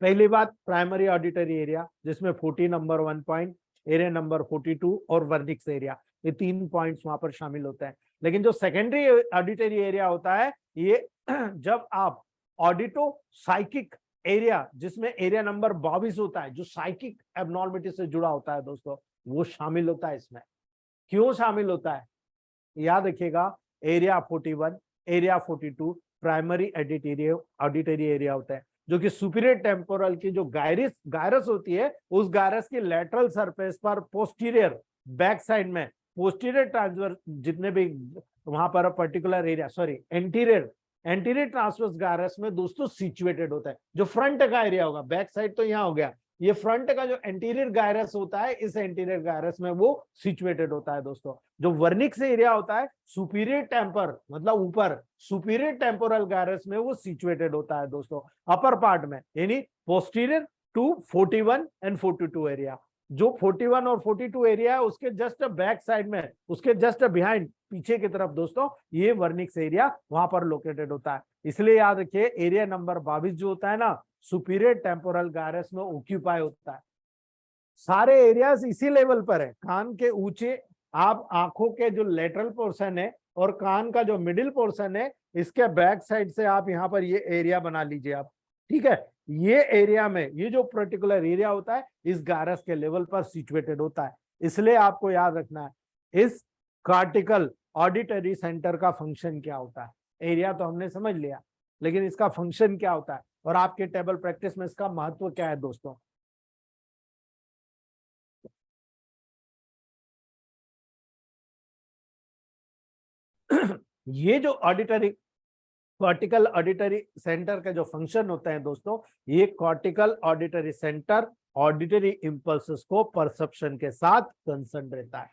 पहली बात प्राइमरी ऑडिटरी एरिया जिसमें 40 नंबर 1 पॉइंट, एरिया नंबर 42 और वर्निक्स एरिया, ये 3 पॉइंट्स वहां पर शामिल होते हैं। लेकिन जो सेकेंडरी ऑडिटरी एरिया होता है ये जब आप ऑडिटो साइकिक एरिया जिसमें एरिया नंबर 22 होता है जो साइकिक एबनॉर्मिटी से जुड़ा होता है दोस्तों, वो शामिल होता है इसमें। क्यों शामिल होता है? याद रखिएगा area 41, area 42 primary auditory area होता है, जो कि सुपीरियर टेम्पोरल की जो गायरस होती है, उस गायरस की लेटरल सरफेस पर पोस्टीरियर बैक साइड में पोस्टीरियर ट्रांसवर्स जितने भी वहां पर particular area, sorry anterior transverse gyrus में दोस्तों सिचुएटेड होता है। जो फ्रंट का एरिया होगा, बैक साइड तो यहाँ हो गया, ये फ्रंट का जो एंटीरियर गायरस होता है, इस एंटीरियर गायरस में वो सिचुएटेड होता है दोस्तों। जो वर्निक्स एरिया होता है सुपीरियर टेम्पर मतलब ऊपर सुपीरियर टेम्पोरल गायरस में वो सिचुएटेड होता है दोस्तों, अपर पार्ट में, यानी पोस्टीरियर टू 41 एंड 42 एरिया। जो 41 और 42 एरिया है उसके जस्ट बैक साइड में, उसके जस्ट बिहाइंड पीछे की तरफ दोस्तों ये वर्निक्स एरिया वहां पर लोकेटेड होता है। इसलिए याद रखिए एरिया नंबर 22 जो होता है ना, सुपीरियर टेम्पोरल गायरस में ऑक्यूपाई होता है। सारे एरियाज इसी लेवल पर है, कान के ऊंचे, आप आंखों के जो लेटरल पोर्शन है और कान का जो मिडिल पोर्शन है, इसके बैक साइड से आप यहाँ पर ये एरिया बना लीजिए आप, ठीक है। ये एरिया में ये जो पर्टिकुलर एरिया होता है इस गायरस के लेवल पर सिचुएटेड होता है। इसलिए आपको याद रखना है इस कॉर्टिकल ऑडिटरी सेंटर का फंक्शन क्या होता है। एरिया तो हमने समझ लिया, लेकिन इसका फंक्शन क्या होता है और आपके टेबल प्रैक्टिस में इसका महत्व क्या है दोस्तों। ये जो कॉर्टिकल ऑडिटरी सेंटर के जो फंक्शन होते हैं दोस्तों, ये cortical auditory centre auditory impulses को परसेप्शन के साथ कंसर्न रहता है।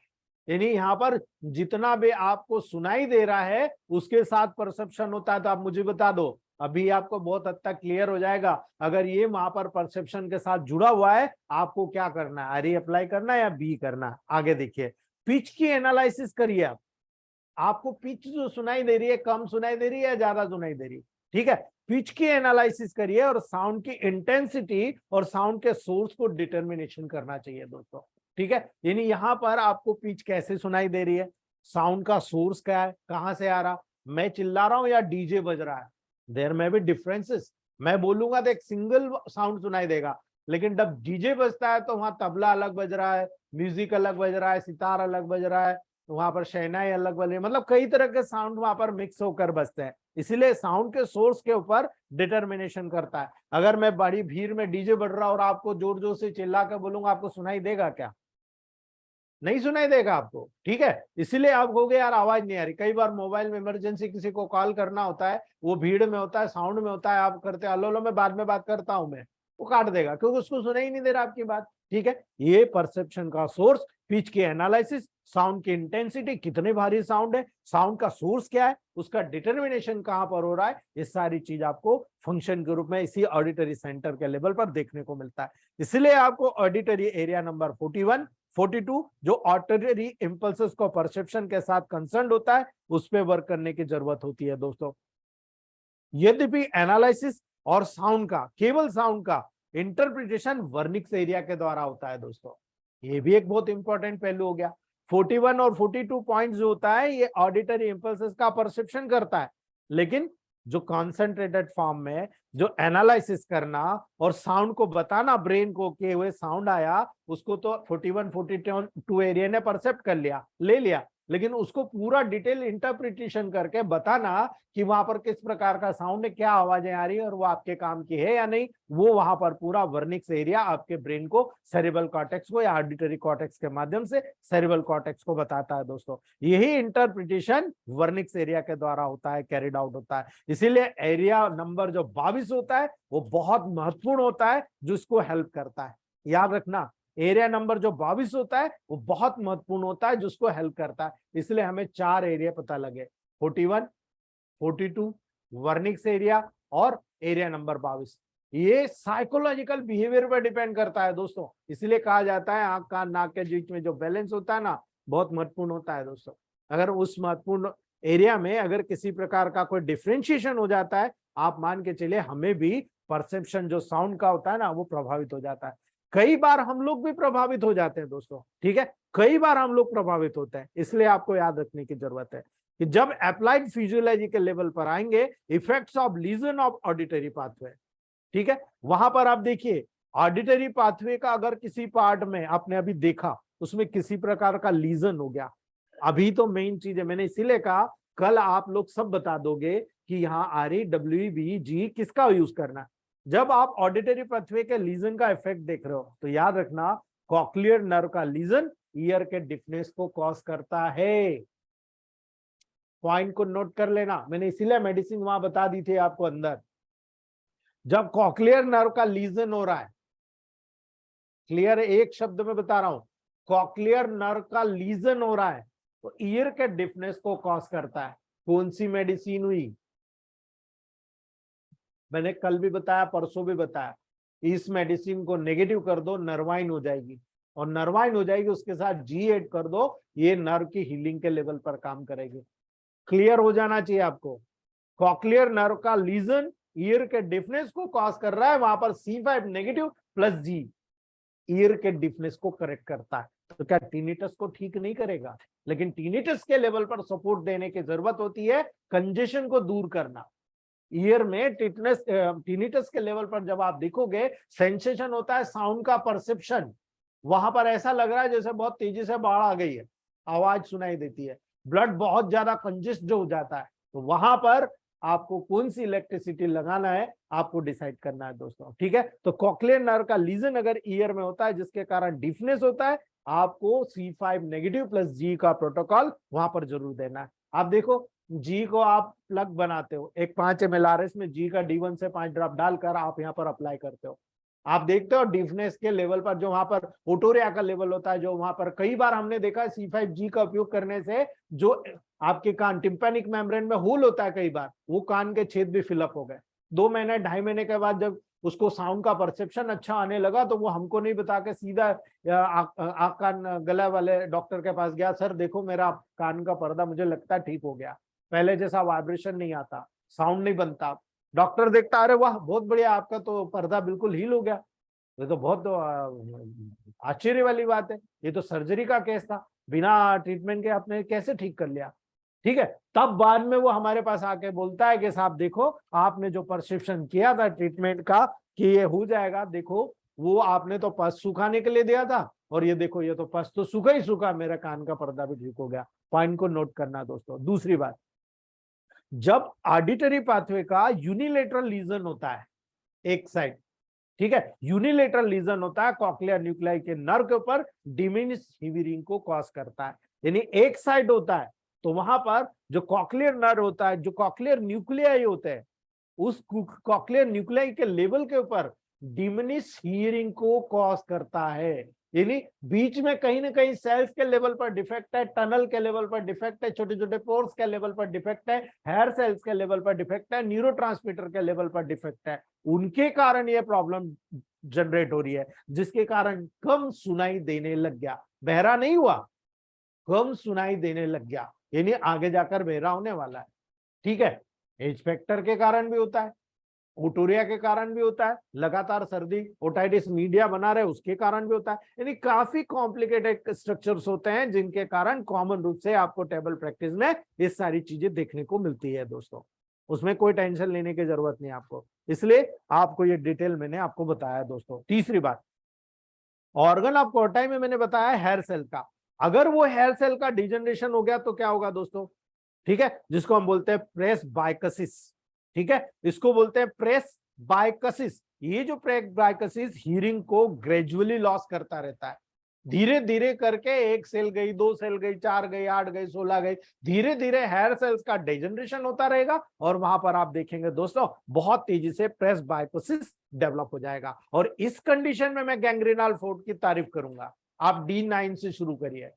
यानी यहाँ पर जितना भी आपको सुनाई दे रहा है उसके साथ परसेप्शन होता है। तो आप मुझे बता दो, अभी आपको बहुत हद तक क्लियर हो जाएगा। अगर ये वहां पर परसेप्शन के साथ जुड़ा हुआ है, आपको क्या करना है, आर अप्लाई करना है या बी करना है। आगे देखिए, पिच की एनालिसिस करिए आप। आपको पिच जो सुनाई दे रही है कम सुनाई दे रही है या ज्यादा सुनाई दे रही है, ठीक है। पिच की एनालिसिस करिए और साउंड की इंटेंसिटी और साउंड के सोर्स को डिटर्मिनेशन करना चाहिए दोस्तों, ठीक है। यानी यहाँ पर आपको पिच कैसे सुनाई दे रही है, साउंड का सोर्स क्या है, कहां से आ रहा, मैं चिल्ला रहा हूं या डीजे बज रहा है, देयर में भी डिफरेंसेस। मैं बोलूंगा तो एक सिंगल साउंड सुनाई देगा, लेकिन जब डीजे बजता है तो वहां तबला अलग बज रहा है, म्यूजिक अलग बज रहा है, सितार अलग बज रहा है, वहां पर शहनाई अलग बजे, मतलब कई तरह के साउंड वहां पर मिक्स होकर बजते हैं। इसीलिए साउंड के सोर्स के ऊपर डिटर्मिनेशन करता है। अगर मैं बड़ी भीड़ में डीजे बढ़ रहा और आपको जोर जोर से चिल्ला कर बोलूंगा, आपको सुनाई देगा क्या? नहीं सुनाई देगा आपको, ठीक है। इसीलिए आप कहोगे यार आवाज नहीं आ रही। कई बार मोबाइल में इमरजेंसी किसी को कॉल करना होता है, वो भीड़ में होता है, साउंड में होता है, आप करते हेलो लो मैं बाद में बात करता हूं, मैं, वो काट देगा क्योंकि उसको सुनाई ही नहीं दे रहा आपकी बात, ठीक है। ये परसेप्शन का सोर्स, पिच की एनालिसिस, साउंड की इंटेंसिटी, कितने भारी साउंड है, साउंड का सोर्स क्या है, उसका डिटर्मिनेशन कहां पर हो रहा है, ये सारी चीज आपको फंक्शन के रूप में इसी ऑडिटरी सेंटर के लेवल पर देखने को मिलता है। इसलिए आपको ऑडिटरी एरिया नंबर 41, 42 जो ऑडिटरी इंपल्सेस को परसेप्शन के साथ कंसर्न होता है, उस पर वर्क करने की जरूरत होती है दोस्तों। यद्यपि एनालिसिस और साउंड का, केवल साउंड का इंटरप्रिटेशन वर्निक्स एरिया के द्वारा होता है दोस्तों। ये भी एक बहुत इंपॉर्टेंट पहलू हो गया। 41 और 42 पॉइंट जो होता है ये ऑडिटरी इंपल्सेस का परसेप्शन करता है, लेकिन जो कॉन्सेंट्रेटेड फॉर्म में जो एनालिसिस करना और साउंड को बताना ब्रेन को कि वो साउंड आया, उसको तो 41 42 एरिया ने परसेप्ट कर लिया, ले लिया, लेकिन उसको पूरा डिटेल इंटरप्रिटेशन करके बताना कि वहां पर किस प्रकार का साउंड है, क्या आवाजें आ रही है और वो आपके काम की है या नहीं, वो वहां पर पूरा वर्निक्स एरिया आपके ब्रेन को, सेरेब्रल कॉर्टेक्स को या ऑडिटरी कॉर्टेक्स के माध्यम से सेरेब्रल कॉर्टेक्स को बताता है दोस्तों। यही इंटरप्रिटेशन वर्निक्स एरिया के द्वारा होता है, कैरिड आउट होता है। इसीलिए एरिया नंबर जो 22 होता है वो बहुत महत्वपूर्ण होता है, जो इसको हेल्प करता है। याद रखना, एरिया नंबर जो 22 होता है वो बहुत महत्वपूर्ण होता है, जिसको हेल्प करता है। इसलिए हमें 4 एरिया पता लगे, 41, 42, वर्निक्स एरिया और एरिया नंबर 22। ये साइकोलॉजिकल बिहेवियर पर डिपेंड करता है दोस्तों। इसलिए कहा जाता है आंख कान नाक के बीच में जो बैलेंस होता है ना, बहुत महत्वपूर्ण होता है दोस्तों। अगर उस महत्वपूर्ण एरिया में अगर किसी प्रकार का कोई डिफ्रेंशिएशन हो जाता है, आप मान के चलिए हमें भी परसेप्शन जो साउंड का होता है ना वो प्रभावित हो जाता है। कई बार हम लोग भी प्रभावित हो जाते हैं दोस्तों, ठीक है, कई बार हम लोग प्रभावित होते हैं। इसलिए आपको याद रखने की जरूरत है कि जब अप्लाइड फिजियोलॉजी के लेवल पर आएंगे, effects of legion of auditory pathway, ठीक है, वहां पर आप देखिए ऑडिटरी पाथवे का अगर किसी पार्ट में आपने अभी देखा उसमें किसी प्रकार का लीजन हो गया, अभी तो मेन चीज है, मैंने इसीलिए कहा कल आप लोग सब बता दोगे कि यहाँ REWBG किसका यूज करना है। जब आप ऑडिटरी पाथवे के लीजन का इफेक्ट देख रहे हो तो याद रखना कॉक्लियर नर्व का लीजन ईयर के डिफनेस को कॉज करता है। पॉइंट को नोट कर लेना, मैंने इसीलिए मेडिसिन वहां बता दी थी आपको अंदर। जब कॉक्लियर नर्व का लीजन हो रहा है, क्लियर, एक शब्द में बता रहा हूं, कॉक्लियर नर्व का लीजन हो रहा है तो ईयर के डिफनेस को कॉज करता है। कौन सी मेडिसिन हुई, मैंने कल भी बताया, परसों भी बताया, इस मेडिसिन को नेगेटिव कर दो, नर्वाइन हो जाएगी, और नर्वाइन हो जाएगी उसके साथ जी ऐड कर दो, ये नर्व की हीलिंग के लेवल पर काम करेगी। क्लियर हो जाना चाहिए आपको। कॉक्लियर नर्व का लीजन ईयर के डिफनेस को कॉज कर रहा है, वहां पर C5 नेगेटिव प्लस जी ईयर के डिफनेस को करेक्ट करता है। तो क्या टिनिटस को ठीक नहीं करेगा, लेकिन टिनिटस के लेवल पर सपोर्ट देने की जरूरत होती है, कंजेशन को दूर करना। ईयर में टिनिटस के लेवल पर जब आप देखोगे सेंसेशन होता है, साउंड का परसेप्शन, वहां पर ऐसा लग रहा है जैसे बहुत तेजी से बाढ़ आ गई है, आवाज सुनाई देती है, ब्लड बहुत ज्यादा कंजेस्ट हो जाता है। तो वहां पर आपको कौन सी इलेक्ट्रिसिटी लगाना है आपको डिसाइड करना है दोस्तों, ठीक है। तो कॉक्लियर नर्व का लीजन अगर ईयर में होता है जिसके कारण डिफनेस होता है, आपको C5 नेगेटिव प्लस जी का प्रोटोकॉल वहां पर जरूर देना है। आप देखो जी को आप प्लग बनाते हो, एक 5 ml RS में जी का D1 से 5 ड्रॉप डालकर आप यहाँ पर अप्लाई करते हो। आप देखते हो डिफनेस के लेवल पर जो वहां पर ओटोरिया का लेवल होता है, जो वहां पर कई बार हमने देखा है C5G का उपयोग करने से जो आपके कान टिम्पैनिक मेम्ब्रेन में होल होता है, कई बार वो कान के छेद भी फिलअप हो गए। 2 महीने 2.5 महीने के बाद जब उसको साउंड का परसेप्शन अच्छा आने लगा तो वो हमको नहीं बता के सीधा आँख कान गला वाले डॉक्टर के पास गया, सर देखो मेरा कान का पर्दा मुझे लगता है ठीक हो गया, पहले जैसा वाइब्रेशन नहीं आता, साउंड नहीं बनता। डॉक्टर देखता, अरे वाह बहुत बढ़िया, आपका तो पर्दा बिल्कुल हील हो गया, ये तो बहुत आश्चर्य वाली बात है, ये तो सर्जरी का केस था, बिना ट्रीटमेंट के आपने कैसे ठीक कर लिया, ठीक है। तब बाद में वो हमारे पास आके बोलता है कि साहब देखो आपने जो परसेप्शन किया था ट्रीटमेंट का कि ये हो जाएगा, देखो वो आपने तो पस सुखाने के लिए दिया था, और ये देखो ये तो पस तो सूखा ही सूखा, मेरा कान का पर्दा भी ठीक हो गया। पॉइंट को नोट करना दोस्तों। दूसरी बात, जब ऑडिटरी पाथवे का यूनिलेटरल लीजन होता है एक साइड, ठीक है, यूनिलेटरल लीजन होता है कॉक्लियर न्यूक्लियाई के नर्व के ऊपर, डिमिनिश हियरिंग को कॉज करता है। यानी एक साइड होता है तो वहां पर जो कॉक्लियर नर्व होता है, जो कॉक्लियर न्यूक्लियाई होते हैं, उस कॉक्लियर न्यूक्लियाई के लेवल के ऊपर डिमिनिश हियरिंग को कॉज करता है। यानी बीच में कहीं ना कहीं सेल्स के लेवल पर डिफेक्ट है, टनल के लेवल पर डिफेक्ट है, छोटे छोटे पोर्स के लेवल पर डिफेक्ट है, हेयर सेल्स के लेवल पर डिफेक्ट है, न्यूरोट्रांसमीटर के लेवल पर डिफेक्ट है, उनके कारण यह प्रॉब्लम जनरेट हो रही है, जिसके कारण कम सुनाई देने लग गया। बहरा नहीं हुआ, कम सुनाई देने लग गया, यानी आगे जाकर बहरा होने वाला है, ठीक है। एज फैक्टर के कारण भी होता है, ओटोरिया के कारण भी होता है, लगातार सर्दी ओटाइटिस मीडिया बना रहे उसके कारण भी होता है, यानी काफी कॉम्प्लिकेटेड स्ट्रक्चर्स होते हैं जिनके कारण कॉमन रूप से आपको टेबल प्रैक्टिस में ये सारी चीजें देखने को मिलती है दोस्तों। उसमें कोई टेंशन लेने की जरूरत नहीं आपको, इसलिए आपको ये डिटेल मैंने आपको बताया दोस्तों। तीसरी बात, ऑर्गन ऑफ कोटाई में मैंने बताया हेयर सेल का, अगर वो हेयर सेल का डिजनरेशन हो गया तो क्या होगा दोस्तों, ठीक है, जिसको हम बोलते हैं प्रेस बाइकसिस, ठीक है, इसको बोलते हैं प्रेस बाइकसिस। ये जो प्रेस बाइकसिस हियरिंग को ग्रेजुअली लॉस करता रहता है, धीरे धीरे करके 1 सेल गई, 2 सेल गई, 4 गई, 8 गई, 16 गई, धीरे धीरे हेयर सेल्स का डिजनरेशन होता रहेगा, और वहां पर आप देखेंगे दोस्तों बहुत तेजी से प्रेस बाइकोसिस डेवलप हो जाएगा। और इस कंडीशन में मैं गैंग्रीनल फोर्ट की तारीफ करूंगा। आप D9 से शुरू करिए,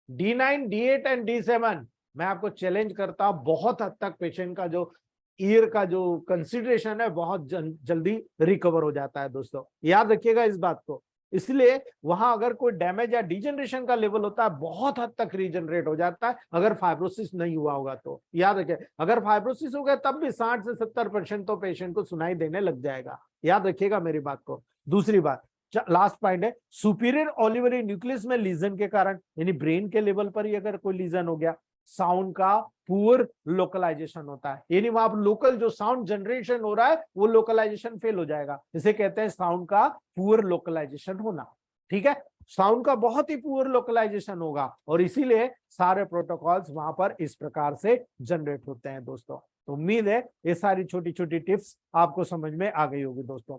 D9, D8 एंड D7 मैं आपको चैलेंज करता हूं, बहुत हद तक पेशेंट का जो ईयर का जो कंसिडरेशन है बहुत जल्दी रिकवर हो जाता है दोस्तों, याद रखिएगा इस बात को। इसलिए वहां अगर कोई डैमेज या डिजनरेशन का लेवल होता है बहुत हद तक रीजनरेट हो जाता है, अगर फाइब्रोसिस नहीं हुआ होगा तो याद रखिए, अगर फाइब्रोसिस हो गया तब भी 60 से 70% तो पेशेंट को सुनाई देने लग जाएगा, याद रखिएगा मेरी बात को। दूसरी बात, लास्ट पॉइंट है, सुपीरियर ओलिवरी न्यूक्लियस में लीजन के कारण, यानी ब्रेन के लेवल पर ही अगर कोई लीजन हो गया, साउंड का पुअर लोकलाइजेशन होता है, यानी वहां लोकल जो साउंड जनरेशन हो रहा है वो लोकलाइजेशन फेल हो जाएगा, इसे कहते हैं साउंड का पुअर लोकलाइजेशन होना, ठीक है। साउंड का बहुत ही पुअर लोकलाइजेशन होगा और इसीलिए सारे प्रोटोकॉल्स वहां पर इस प्रकार से जनरेट होते हैं दोस्तों। तो उम्मीद है ये सारी छोटी छोटी टिप्स आपको समझ में आ गई होगी दोस्तों।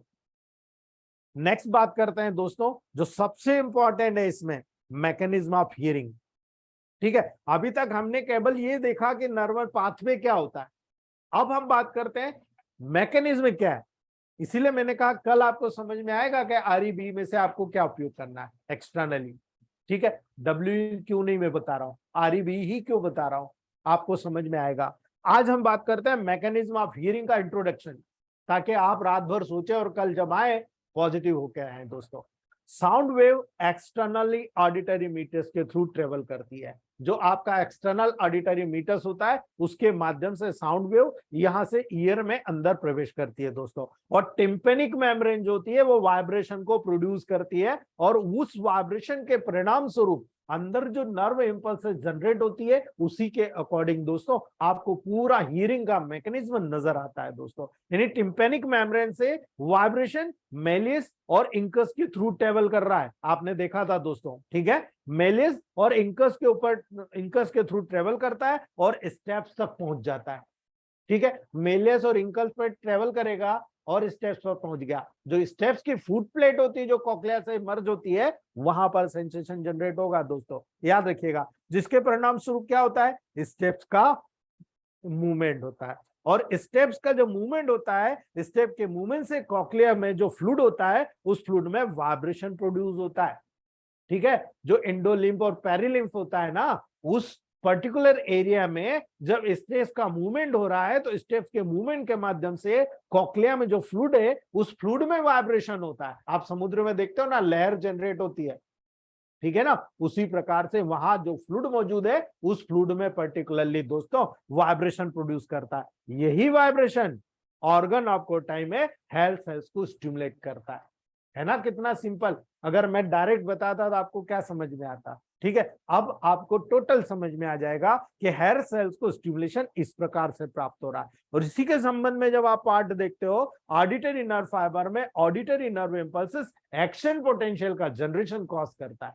नेक्स्ट बात करते हैं दोस्तों, जो सबसे इंपॉर्टेंट है इसमें, मैकेनिज्म ऑफ हियरिंग। ठीक है, अभी तक हमने केवल ये देखा कि नर्वस पाथवे क्या होता है, अब हम बात करते हैं मैकेनिज्म क्या है। इसीलिए मैंने कहा कल आपको समझ में आएगा कि REB में से आपको क्या उपयोग करना है एक्सटर्नली। ठीक है, W क्यों नहीं मैं बता रहा हूं, REB ही क्यों बता रहा हूं, आपको समझ में आएगा। आज हम बात करते हैं मैकेनिज्म ऑफ हियरिंग का इंट्रोडक्शन, ताकि आप रात भर सोचे और कल जब आए पॉजिटिव होकर आए दोस्तों। Sound wave externally auditory meatus के थ्रू ट्रेवल करती है। जो आपका एक्सटर्नल ऑडिटरी मीटर्स होता है उसके माध्यम से साउंड वेव यहां से ईयर में अंदर प्रवेश करती है दोस्तों। और टिम्पेनिक मेम्ब्रेन जो होती है वो वाइब्रेशन को प्रोड्यूस करती है, और उस वाइब्रेशन के परिणाम स्वरूप अंदर जो नर्व इंपल्सेस जनरेट होती है उसी के अकॉर्डिंग दोस्तों आपको पूरा हियरिंग का मैकेनिज्म नजर आता है दोस्तों। यानी टिम्पेनिक मेम्ब्रेन से वाइब्रेशन मेलियस और इंकस के थ्रू ट्रेवल कर रहा है, आपने देखा था दोस्तों। ठीक है, मेलियस और इंकस के ऊपर, इंकस के थ्रू ट्रेवल करता है और स्टेप्स तक पहुंच जाता है। ठीक है, मेलियस और इंकस पर ट्रेवल करेगा और स्टेप्स पर पहुंच गया। जो स्टेप्स की फुट प्लेट होती है जो कॉक्लिया से मर्ज होती है, वहां पर सेंसेशन जनरेट होगा दोस्तों, याद रखिएगा। जिसके परिणाम स्वरूप क्या होता है, स्टेप्स का मूवमेंट होता है। और स्टेप्स का जो मूवमेंट होता है, स्टेप के मूवमेंट से कॉक्लिया में जो फ्लूइड होता है उस फ्लूइड में वाइब्रेशन प्रोड्यूस होता है। ठीक है, जो एंडोलिम्फ और पेरिलिम्फ होता है ना, उस पर्टिकुलर एरिया में जब स्टेप्स का मूवमेंट हो रहा है तो स्टेप्स के मूवमेंट के माध्यम से कॉक्लिया में जो फ्लूइड है उस फ्लूइड में वाइब्रेशन होता है। आप समुद्र में देखते हो ना, लहर जनरेट होती है, ठीक है ना, उसी प्रकार से वहां जो फ्लूइड मौजूद है उस फ्लूइड में पर्टिकुलरली दोस्तों वाइब्रेशन प्रोड्यूस करता है। यही वाइब्रेशन ऑर्गन ऑफ कोटाई में हेल्थ सेल्स को स्टिमुलेट करता है ना। कितना सिंपल, अगर मैं डायरेक्ट बताता तो आपको क्या समझ में आता। ठीक है, अब आपको टोटल समझ में आ जाएगा कि हेयर सेल्स को स्टिमुलेशन इस प्रकार से प्राप्त हो रहा है। और इसी के संबंध में जब आप पार्ट देखते हो ऑडिटरी नर्व फाइबर में, auditory nerve impulses action potential का जनरेशन कॉज करता है।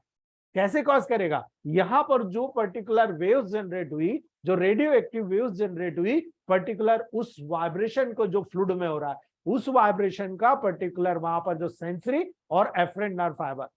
कैसे कॉज करेगा, यहां पर जो पर्टिकुलर वेव्स जनरेट हुई, जो रेडियो एक्टिव वेव्स जनरेट हुई, पर्टिकुलर उस वाइब्रेशन को जो फ्लूइड में हो रहा है, उस वाइब्रेशन का पर्टिकुलर वहां पर जो सेंसरी और एफरेंट नर्व फाइबर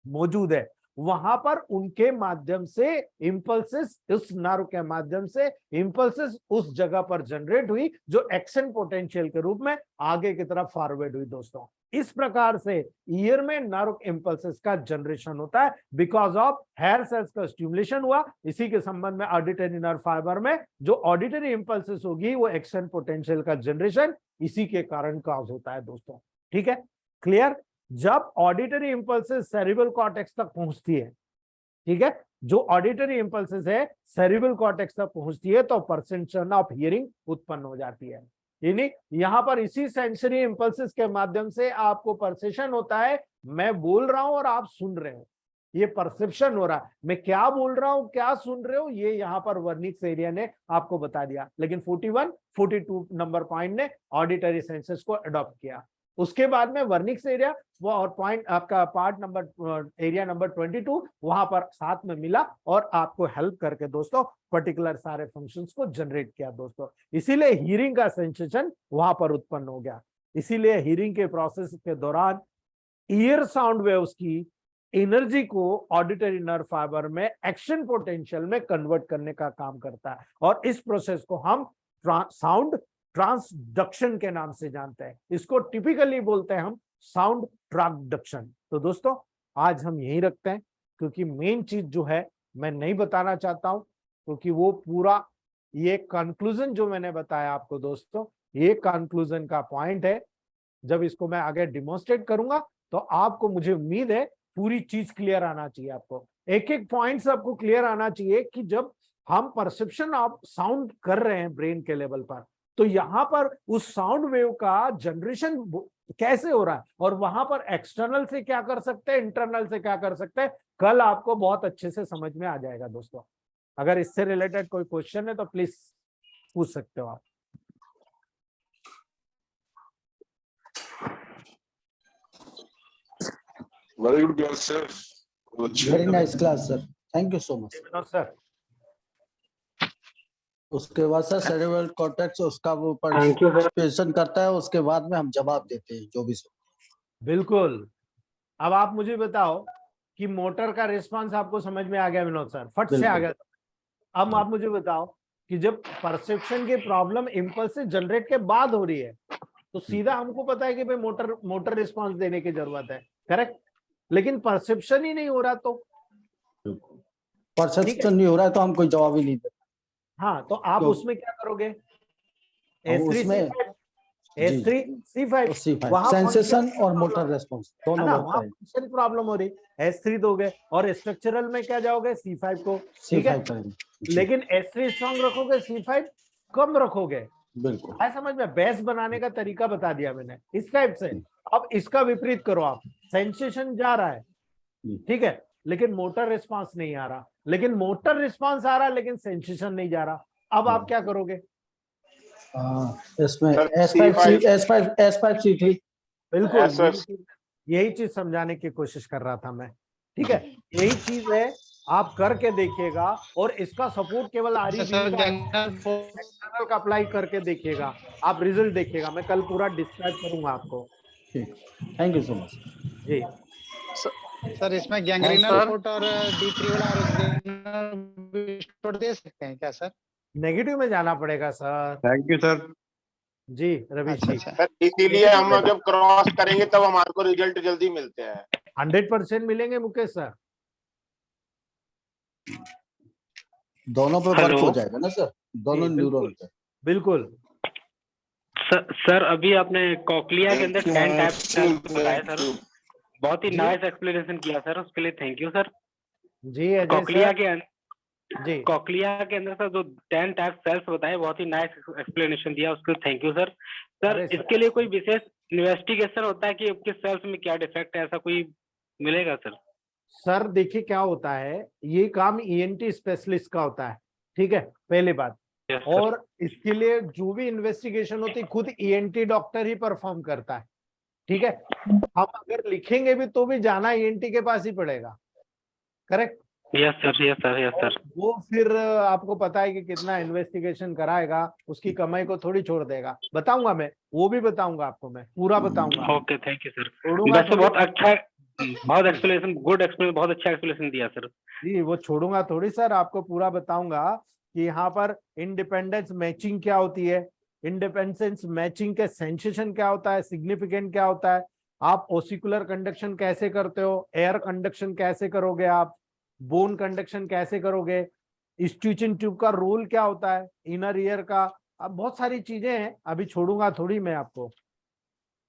मौजूद है, वहां पर उनके माध्यम से इंपल्सेस, उस नर्व के माध्यम से इंपल्सेस उस जगह पर जनरेट हुई जो एक्शन पोटेंशियल के रूप में आगे की तरफ फॉरवर्ड हुई दोस्तों। इस प्रकार से ईयर में नर्व इंपल्सेस का जनरेशन होता है बिकॉज ऑफ हेयर सेल्स का स्टिमुलेशन हुआ। इसी के संबंध में ऑडिटरी नर्व फाइबर में जो ऑडिटरी इंपल्सेस होगी वो एक्शन पोटेंशियल का जनरेशन इसी के कारण कॉज होता है दोस्तों। ठीक है, क्लियर। जब ऑडिटरी इंपल्सेस सेरिब्रल कॉर्टेक्स तक पहुंचती है, ठीक है, जो ऑडिटरी इंपल्सेस है सेरिब्रल कॉर्टेक्स तक पहुंचती है तो परसेप्शन ऑफ हियरिंग उत्पन्न हो जाती है। यानी यहां पर इसी सेंसरी इंपल्सेस के माध्यम से आपको परसेप्शन होता है, मैं बोल रहा हूं और आप सुन रहे हो, ये परसेप्शन हो रहा है। मैं क्या बोल रहा हूं, क्या सुन रहे हो, ये यहां पर वर्निक्स एरिया ने आपको बता दिया। लेकिन 41, 42 नंबर पॉइंट ने ऑडिटरी सेंसेस को अडॉप्ट किया। उसके बाद में वर्निक्स एरिया वो और पॉइंट आपका पार्ट नंबर एरिया नंबर 22 वहां पर साथ में मिला और आपको हेल्प करके दोस्तों पर्टिकुलर सारे फंक्शंस को जनरेट किया दोस्तों। इसीलिए हियरिंग का सेंसेशन वहां पर उत्पन्न हो गया। इसीलिए हियरिंग के प्रोसेस के दौरान ईयर साउंड वेव्स की एनर्जी को ऑडिटरी नर्व फाइबर में एक्शन पोटेंशियल में कन्वर्ट करने का काम करता है। और इस प्रोसेस को हम साउंड ट्रांसडक्शन के नाम से जानते हैं। इसको टिपिकली बोलते हैं हम साउंड ट्रांसडक्शन। तो दोस्तों आज हम यही रखते हैं, क्योंकि मेन चीज जो है मैं नहीं बताना चाहता हूं, क्योंकि वो पूरा ये कंक्लूजन जो मैंने बताया आपको दोस्तों, ये कंक्लूजन का पॉइंट है। जब इसको मैं आगे डिमोन्स्ट्रेट करूंगा तो आपको, मुझे उम्मीद है, पूरी चीज क्लियर आना चाहिए। आपको एक एक पॉइंट आपको क्लियर आना चाहिए कि जब हम परसेप्शन ऑफ साउंड कर रहे हैं ब्रेन के लेवल पर, तो यहां पर उस साउंड वेव का जनरेशन कैसे हो रहा है और वहां पर एक्सटर्नल से क्या कर सकते हैं, इंटरनल से क्या कर सकते हैं, कल आपको बहुत अच्छे से समझ में आ जाएगा दोस्तों। अगर इससे रिलेटेड कोई क्वेश्चन है तो प्लीज पूछ सकते हो आप। Very good class, sir. Very nice class, sir. Thank you so much. Sir उसके बाद सर सेरेब्रल कॉर्टेक्स उसका वो Thank you, sir. पार्टिसिपेशन करता है, उसके बाद में हम जवाब देते हैं जो भी बिल्कुल। अब आप मुझे बताओ कि मोटर का रिस्पांस आपको समझ में आ गया विनोद सर, फट से आ बिल्कुल। गया। अब आप मुझे बताओ कि जब परसेप्शन की प्रॉब्लम इम्पल्स से जनरेट के बाद हो रही है तो सीधा हमको पता है कि भाई मोटर रिस्पांस देने की जरूरत है, करेक्ट। लेकिन परसेप्शन ही नहीं हो रहा तो परसेप्शन नहीं हो रहा है तो हम कोई जवाब ही नहीं देते। हाँ, तो आप तो- उसमें क्या करोगे? उसमें S3 C5 C5 वहां सेंसेशन function और मोटर रेस्पॉन्स दोनों बढ़ता है। फंक्शन प्रॉब्लम हो रही, S3 दोगे और स्ट्रक्चरल में क्या जाओगे? C5 को, ठीक है। C5 करेंगे। लेकिन S3 स्ट्रॉन्ग रखोगे, C5 कम रखोगे। बिल्कुल। है समझ में? बेस बनाने का तरीका बता दिया मैंने इस टाइप से। अब इसका विपरीत करो आप, सेंसेशन जा रहा है, ठीक है, लेकिन मोटर रिस्पांस नहीं आ रहा, लेकिन मोटर रिस्पांस आ रहा है लेकिन सेंसेशन नहीं जा रहा। अब आप क्या करोगे? इसमें सर, S5 C3 बिल्कुल, यही चीज समझाने की कोशिश कर रहा था मैं, ठीक है। यही चीज है, आप करके देखिएगा और इसका सपोर्ट केवल एक्सटर्नल का अप्लाई करके देखिएगा, आप रिजल्ट देखिएगा। मैं कल पूरा डिस्क्राइब करूंगा आपको। ठीक, थैंक यू सो मच जी सर इसमें गैंग्रीनल रिपोर्ट और D3 वाला रिपोर्ट दे सकते हैं क्या सर? नेगेटिव में जाना पड़ेगा सर। Thank you sir. जी रवि जी, अच्छा। इसीलिए हम जब क्रॉस करेंगे तब हमारे को रिजल्ट जल्दी मिलते हैं। 100% मिलेंगे मुकेश सर। दोनों पे वर्क हो जाएगा ना सर, दोनों जी, न्यूरॉन पे। बिल्कुल। सर अभी आपने कॉकलिया के अंदर 10 टाइप बताया सर, बहुत ही नाइस एक्सप्लेनेशन किया सर, उसके लिए थैंक यू सर। जी अजय कॉकलिया सर। के अंदर जी कॉकलिया के अंदर सर जो 10 टाइप सेल्स बताए, बहुत ही नाइस एक्सप्लेनेशन दिया, उसके लिए थैंक यू सर। सर अरे सर। इसके लिए कोई विशेष इन्वेस्टिगेशन होता है कि किस सेल्स में क्या डिफेक्ट है, ऐसा कोई मिलेगा सर? सर देखिए क्या होता है, ये काम ईएनटी स्पेशलिस्ट का होता है, ठीक है, पहली बात। Yes, sir. और इसके लिए जो भी इन्वेस्टिगेशन होती है खुद ईएनटी डॉक्टर ही परफॉर्म करता है, ठीक है। हम अगर लिखेंगे भी तो भी जाना ईएनटी के पास ही पड़ेगा, correct. Yes sir, yes sir, yes sir. वो फिर आपको पता है कि कितना इन्वेस्टिगेशन कराएगा, उसकी कमाई को थोड़ी छोड़ देगा। बताऊंगा मैं, वो भी बताऊंगा आपको, मैं पूरा बताऊंगा। Okay thank you sir. छोड़ूंगा वैसे बहुत अच्छा, बहुत एक्सप्लेनेशन, गुड एक्सप्लेनेशन, बहुत अच्छा एक्सप्लेनेशन दिया सर। जी, वो छोड़ूंगा थोड़ी सर, आपको पूरा बताऊंगा कि यहाँ पर इंडिपेंडेंस मैचिंग क्या होती है, इंडिपेंडेंस मैचिंग के सेंसेशन क्या होता है, सिग्निफिकेंट क्या होता है, आप ओसिकुलर कंडक्शन कैसे करते हो, एयर कंडक्शन कैसे करोगे, आप बोन कंडक्शन कैसे करोगे, स्टिचिंग ट्यूब का रोल क्या होता है, इनर ईयर का। अब बहुत सारी चीजें हैं, अभी छोड़ूंगा थोड़ी मैं आपको।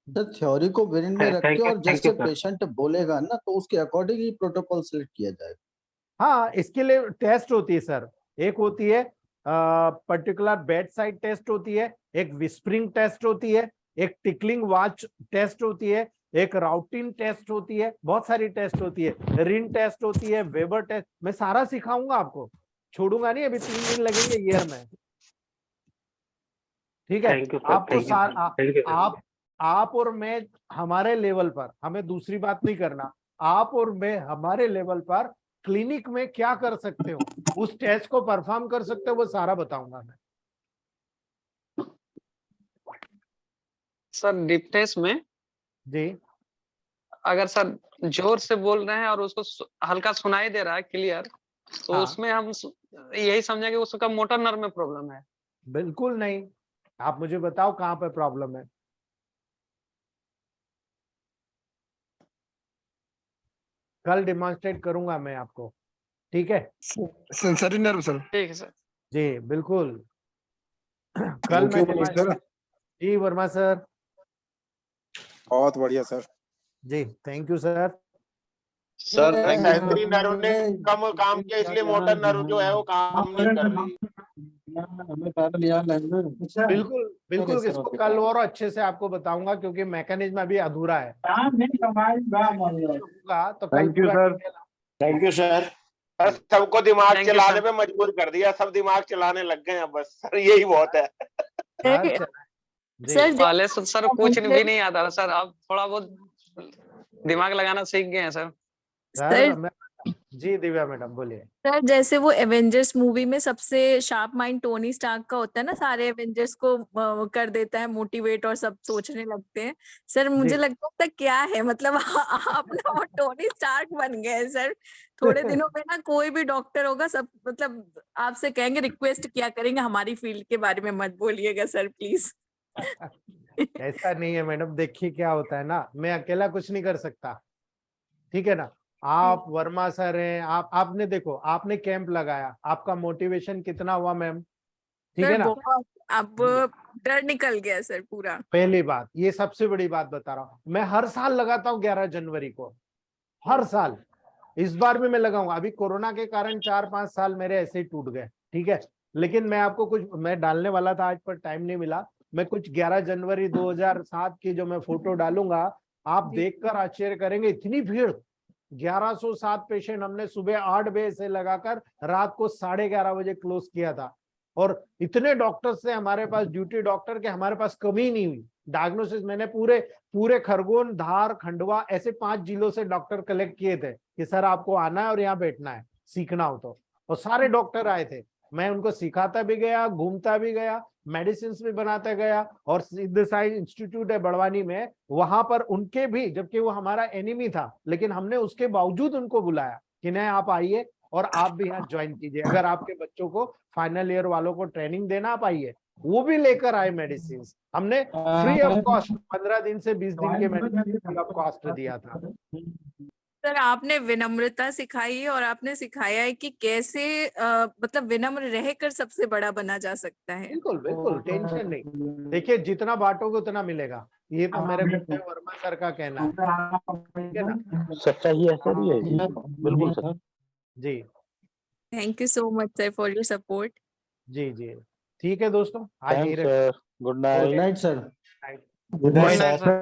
सर थ्योरी को ब्रेन में रख Thank के you, और thank जैसे you, sir. पेशेंट बोलेगा ना तो उसके अकॉर्डिंग ही प्रोटोकॉल सिलेक्ट किया जाएगा। हाँ, इसके लिए टेस्ट होती है सर, एक होती है पर्टिकुलर बेड साइड टेस्ट होती है, एक विस्परिंग टेस्ट होती है, एक टिकलिंग वॉच टेस्ट होती है, एक राउटिन टेस्ट होती है, बहुत सारी टेस्ट होती है, रिन टेस्ट होती है, वेबर टेस्ट। मैं सारा सिखाऊंगा आपको, छोड़ूंगा नहीं, अभी 3 दिन लगेंगे ईयर में, ठीक है। Thank you, sir. आपको Thank you, sir. Thank you, sir. आप और मैं हमारे लेवल पर, हमें दूसरी बात नहीं करना, आप और मैं हमारे लेवल पर क्लिनिक में क्या कर सकते हो, उस टेस्ट को परफॉर्म कर सकते हो, वो सारा बताऊंगा मैं। सर डिप टेस्ट में जी अगर सर जोर से बोल रहे हैं और उसको हल्का सुनाई दे रहा है क्लियर, तो हाँ। उसमें हम यही समझे कि उसका मोटर नर्व में प्रॉब्लम है। बिल्कुल नहीं, आप मुझे बताओ कहाँ पे प्रॉब्लम है। कल डिमॉन्स्ट्रेट करूंगा मैं आपको, ठीक है। Sensory nerve sir. ठीक है सर। जी बिल्कुल, कल मैं जी वर्मा सर। बहुत बढ़िया सर। जी thank you sir. Sir sensory nerve ने कम काम किया इसलिए मोटर नर्व जो है वो काम नहीं कर रही। बिल्कुल बिल्कुल, इसको कल और अच्छे से आपको बताऊंगा क्योंकि मैकेनिज्म अभी अधूरा है। तो thank you sir. Thank you sir. सबको दिमाग चलाने पे मजबूर कर दिया, सब दिमाग चलाने लग गए हैं, बस सर यही बहुत है। सर पहले सर कुछ भी नहीं आता था सर, अब थोड़ा बहुत दिमाग लगाना सीख गए हैं सर। सर जी दिव्या मैडम बोलिए। सर जैसे वो एवेंजर्स मूवी में सबसे शार्प माइंड टोनी स्टार्क का होता है ना, सारे एवेंजर्स को कर देता है मोटिवेट और सब सोचने लगते हैं। सर मुझे जी। लगता था क्या है मतलब आप ना वो टोनी स्टार्क बन गए हैं सर। थोड़े दिनों में ना कोई भी डॉक्टर होगा सब मतलब आपसे कहेंगे, रिक्वेस्ट किया करेंगे हमारी फील्ड के बारे में मत बोलिएगा सर प्लीज। ऐसा नहीं है मैडम, देखिए क्या होता है ना, मैं अकेला कुछ नहीं कर सकता, ठीक है ना। आप वर्मा सर हैं, आपने देखो, आपने कैंप लगाया, आपका मोटिवेशन कितना हुआ मैम, ठीक है सर ना। बहुत अब डर निकल गया सर पूरा। पहली बात, ये सबसे बड़ी बात बता रहा हूँ, मैं हर साल लगाता हूँ 11 जनवरी को, हर साल। इस बार भी मैं लगाऊंगा। अभी कोरोना के कारण 4-5 साल मेरे ऐसे ही टूट गए, ठीक है। लेकिन मैं आपको कुछ, मैं डालने वाला था आज पर टाइम नहीं मिला, मैं कुछ 11 जनवरी 2007 की जो मैं फोटो डालूंगा, आप देखकर आश्चर्य करेंगे, इतनी भीड़। 1107 पेशेंट हमने सुबह 8 बजे से लगाकर रात को 11:30 बजे क्लोज किया था। और इतने डॉक्टर्स से हमारे पास, ड्यूटी डॉक्टर के, हमारे पास कमी नहीं हुई। डायग्नोसिस मैंने पूरे खरगोन, धार, खंडवा, ऐसे 5 जिलों से डॉक्टर कलेक्ट किए थे कि सर आपको आना है और यहाँ बैठना है, सीखना हो तो। और सारे डॉक्टर आए थे, मैं उनको सिखाता भी गया, घूमता भी गया, मेडिसिन भी बनाता गया। और सिद्ध साई इंस्टीट्यूट है बड़वानी में, वहां पर उनके भी, जबकि वो हमारा एनिमी था, लेकिन हमने उसके बावजूद उनको बुलाया कि नहीं आप आइए और आप भी यहाँ ज्वाइन कीजिए। अगर आपके बच्चों को फाइनल ईयर वालों को ट्रेनिंग देना, आप आइए। वो भी लेकर आए मेडिसिन, हमने फ्री ऑफ कॉस्ट 15 दिन से 20 दिन के मेडिसिन फ्री ऑफ कॉस्ट दिया था। सर आपने विनम्रता सिखाई है और आपने सिखाया है कि कैसे मतलब विनम्र रहकर सबसे बड़ा बना जा सकता है। बिल्कुल बिल्कुल, टेंशन नहीं। देखिए जितना बांटोगे उतना मिलेगा, ये तो मेरे गुप्ते वर्मा सर का कहना है, ठीक है ना। सच्चाई ऐसा ही है जी, बिल्कुल सर। जी thank you so much sir for your support. जी जी, ठीक है दोस्तों, आज यही thanks sir, good night. Good night sir. रखें। Good night sir.